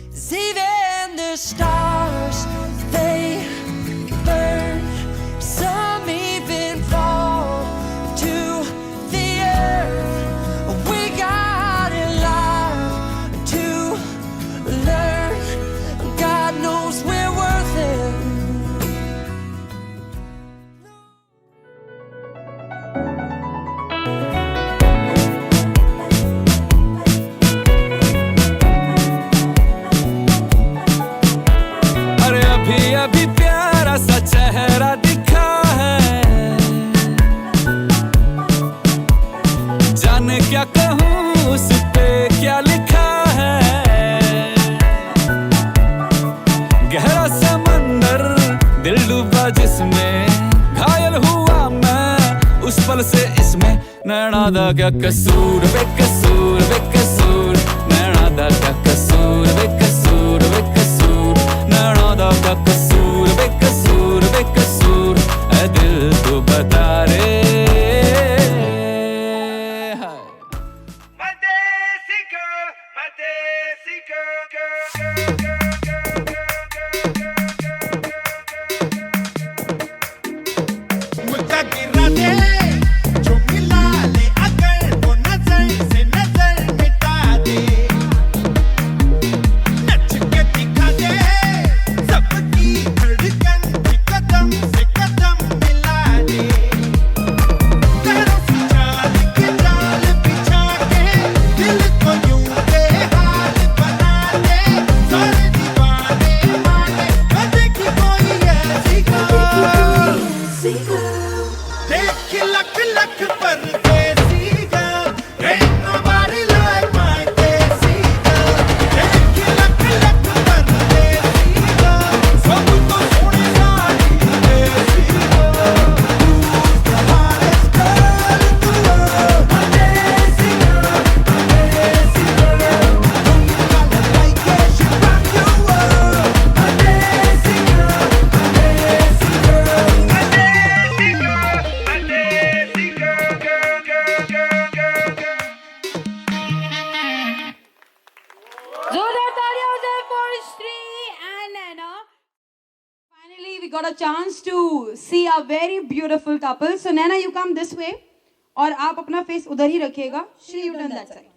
'Cause even the stars, they burn. Some even fall to the earth. We got a lot to learn. God knows we're worth it. अरे अभी अभी प्यारा सा चेहरा दिखा है जाने क्या कहूँ उस पे क्या लिखा है गहरा समंदर दिल डूबा जिसमें घायल हुआ मैं उस पल से इसमें नैना दा क्या कसूर बेकसूर बेकसूर नैना दा क्या कसूर बेकसूर बेकसूर नैना दा क्या कसूर बेकसूर बेकसूर ऐ दिल तू बता रे हाय मुझे गिरा दे जो मिला ले अगर वो नजर से नजर मिटा दे नच के दिखा दे सबकी धड़कन की कदम से कदम मिला दे पैरों से चाल के जाल बिछा के दिल को यूं बेहाल बना दे सारे दीवाने माने मैं देखी कोई ऐसी देख लख लख परदेसी girl, ain't nobody like my देसी girl. देख लख लख परदेसी girl, सब तो सोने सारी देसी girl. Who's the hottest girl in the world? My देसी girl, my देसी girl. Don't you gotta like it, she rock your world. My देसी girl, my देसी girl. My देसी girl, my देसी girl, girl, girl, girl, girl, girl. जोरदार तालियां हो जाए for Shri and Naina. Finally, we got a chance to see a very beautiful couple. So Naina, you come this way, और आप अपना face उधर ही रखिएगा. Shri, you turn that side.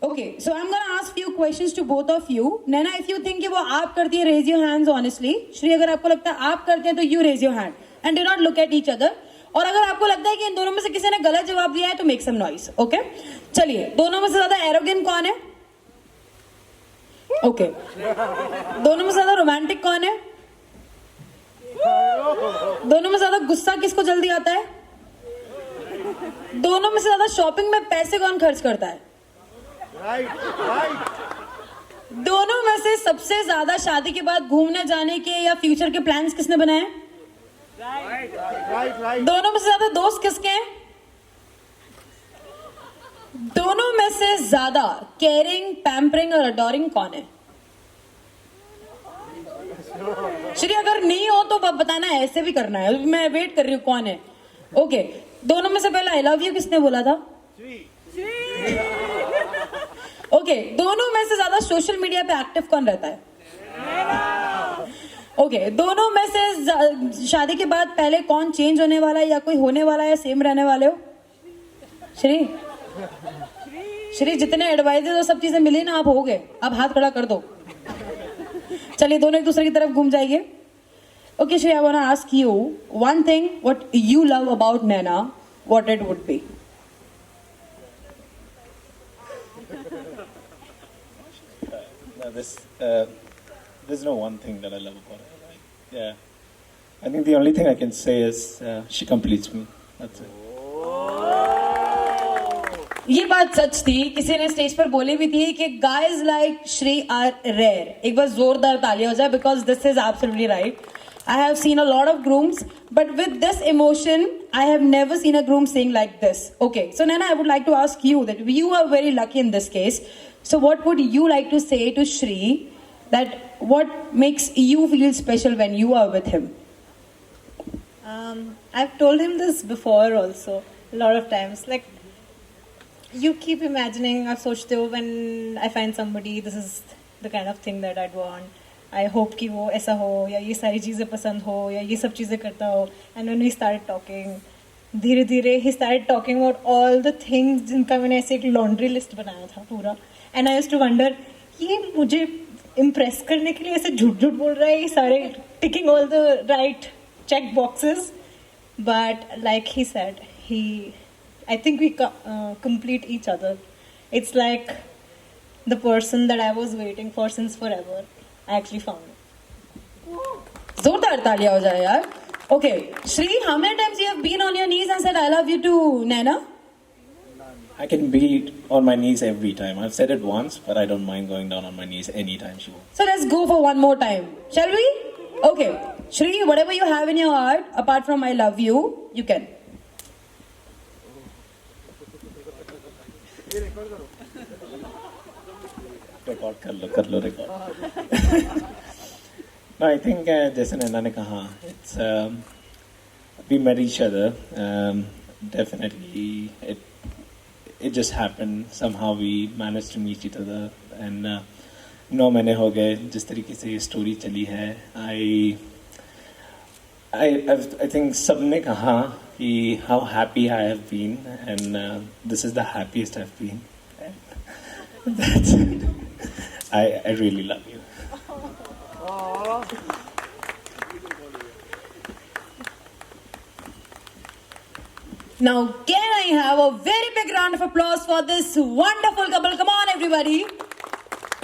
Okay, so I'm gonna ask few questions to both of you. Naina, if you think कि वो आप करती है, raise your hands honestly. Shri, अगर आपको लगता है आप करते हैं तो you raise your hand and do not look at each other. और अगर आपको लगता है कि इन दोनों में से किसी ने गलत जवाब दिया है तो make some noise. Okay? चलिए, दोनों में से ज्यादा arrogant कौन है? ओके दोनों में ज्यादा रोमांटिक कौन है? दोनों में ज्यादा गुस्सा किसको जल्दी आता है? दोनों में से ज्यादा शॉपिंग में पैसे कौन खर्च करता है? दोनों में से सबसे ज्यादा शादी के बाद घूमने जाने के या फ्यूचर के प्लान्स किसने बनाए? दोनों में से ज्यादा दोस्त किसके हैं? दोनों में से ज्यादा केयरिंग, पैम्परिंग और अडोरिंग कौन है? श्री अगर नहीं हो तो बताना, ऐसे भी करना है, मैं वेट कर रही हूँ कौन है। ओके दोनों में से पहले आई लव यू किसने बोला था? ओके दोनों में से ज्यादा सोशल मीडिया पे एक्टिव कौन रहता है? ओके दोनों में से शादी के बाद पहले कौन चेंज होने वाला है या कोई होने वाला है या सेम रहने वाले हो? श्री जितने एडवाइजेस और सब चीजें मिली ना, आप हो गए, अब हाथ खड़ा कर दो। चलिए दोनों एक दूसरे की तरफ घूम जाइए। Okay Shri, I want to ask you one thing, what you love about Naina, what it would be? There's no one thing that I love about her. Yeah, I think the only thing I can say is she completes me. That's it. ये बात सच थी, किसी ने stage पर बोली भी थी कि guys like Shri are rare. एक बार जोरदार तालियां हो जाए, because this is absolutely right. I have seen a lot of grooms, but with this emotion, I have never seen a groom sing like this. Okay, so Naina, I would like to ask you that you are very lucky in this case. So what would you like to say to Shri, that what makes you feel special when you are with him? I've told him this before also, a lot of times. Like, you keep imagining, I've सोचते हो when I find somebody, this is the kind of thing that I'd want. I hope कि वो ऐसा हो या ये सारी चीज़ें पसंद हो या ये सब चीज़ें करता हो. And when we started talking, धीरे धीरे he started talking about all the things जिनका मैंने ऐसे एक laundry list बनाया था पूरा. And I used to wonder, ये मुझे impress करने के लिए ऐसे झूठ झूठ बोल रहा है, ये सारे ticking all the right check boxes. But like he said, I think we complete each other. It's like the person that I was waiting for since forever. I actually found it. जोरदार तालियां हो जाए यार. Okay, Shri, how many times you have been on your knees and said I love you to Naina? I can be on my knees every time. I've said it once, but I don't mind going down on my knees anytime she wants. So let's go for one more time, shall we? Okay, Shri, whatever you have in your heart, apart from I love you, you can. Record कर लो record. No, I think जैसे नैना ने कहा, it's we met each other. Definitely, it just happened. Somehow we managed to meet each other, and 9 महीने हो गए जिस तरीके से ये स्टोरी चली है. I think सबने कहा कि how happy I have been, and this is the happiest I've been. And that's it. I really love you. Now, can I have a very big round of applause for this wonderful couple? Come on, everybody.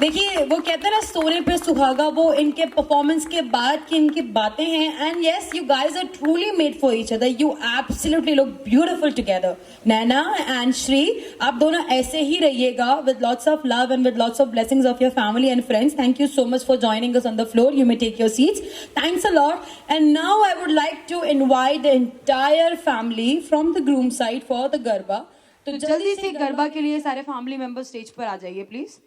देखिए वो कहते हैं ना सोने पे सुहागा, वो इनके परफॉर्मेंस के बाद की इनकी बातें हैं. And yes, you guys are truly made for each other. You absolutely look beautiful together. Naina and Shri, आप दोनों ऐसे ही रहिएगा with lots of love and with lots of blessings of your family and friends. Thank you so much for joining us on the floor. You may take your seats. Thanks a lot. And now I would like to invite the entire family from the groom side for the garba. तो जल्दी से गरबा के लिए सारे family member stage पर आ जाइए please.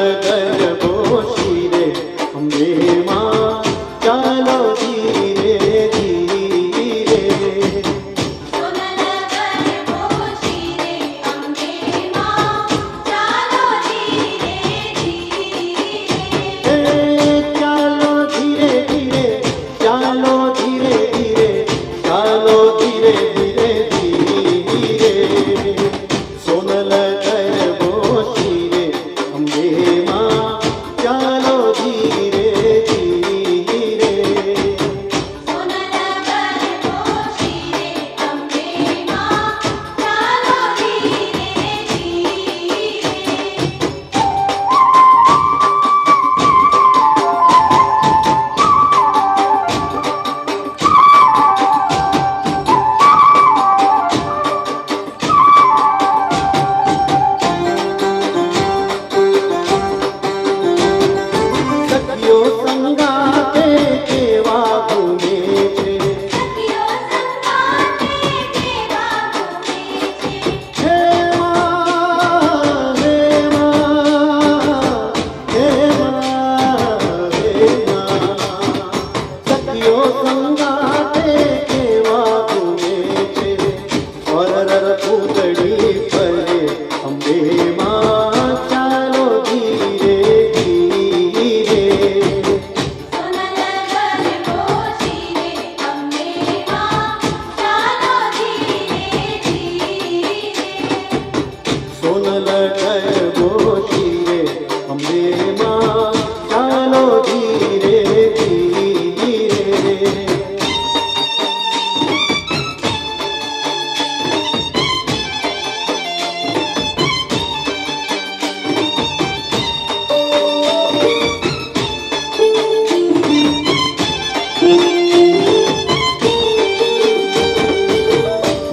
गरबो शीरे अम्बे माँ चलो धीरे धीरे चलो धीरे धीरे चलो धीरे धीरे चलो धीरे धीरे धीरे सोनल गरबो शीरे अम्बे माँ चलो धीरे धीरे सखियो संगाते केवा घूमे छे हे माँ हे माँ हे माँ हे माँ सखियो संगाते केवा घूमे छे और रर पूतड़ी परे अम्बे माँ चालो धीरे धीरे सोनल गरबो शीरे अम्बे माँ चलो धीरे धीरे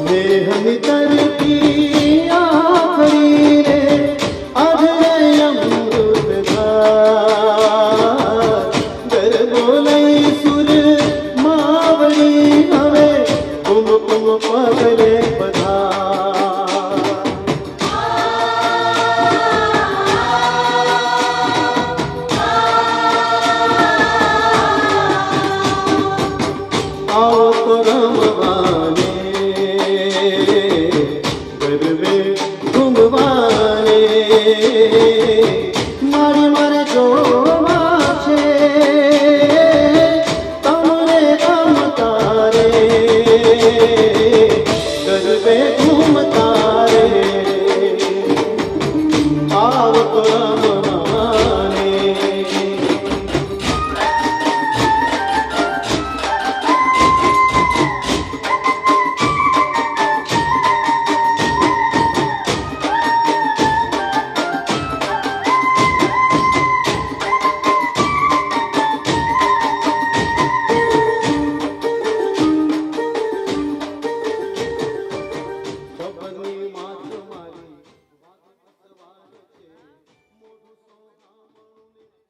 नेहमितर की आखरी रे अधरे अमृत गरबोलई सुर मावली हवे कुम कुम पगले पधार आओ तो रमवाने गरबे घुमवा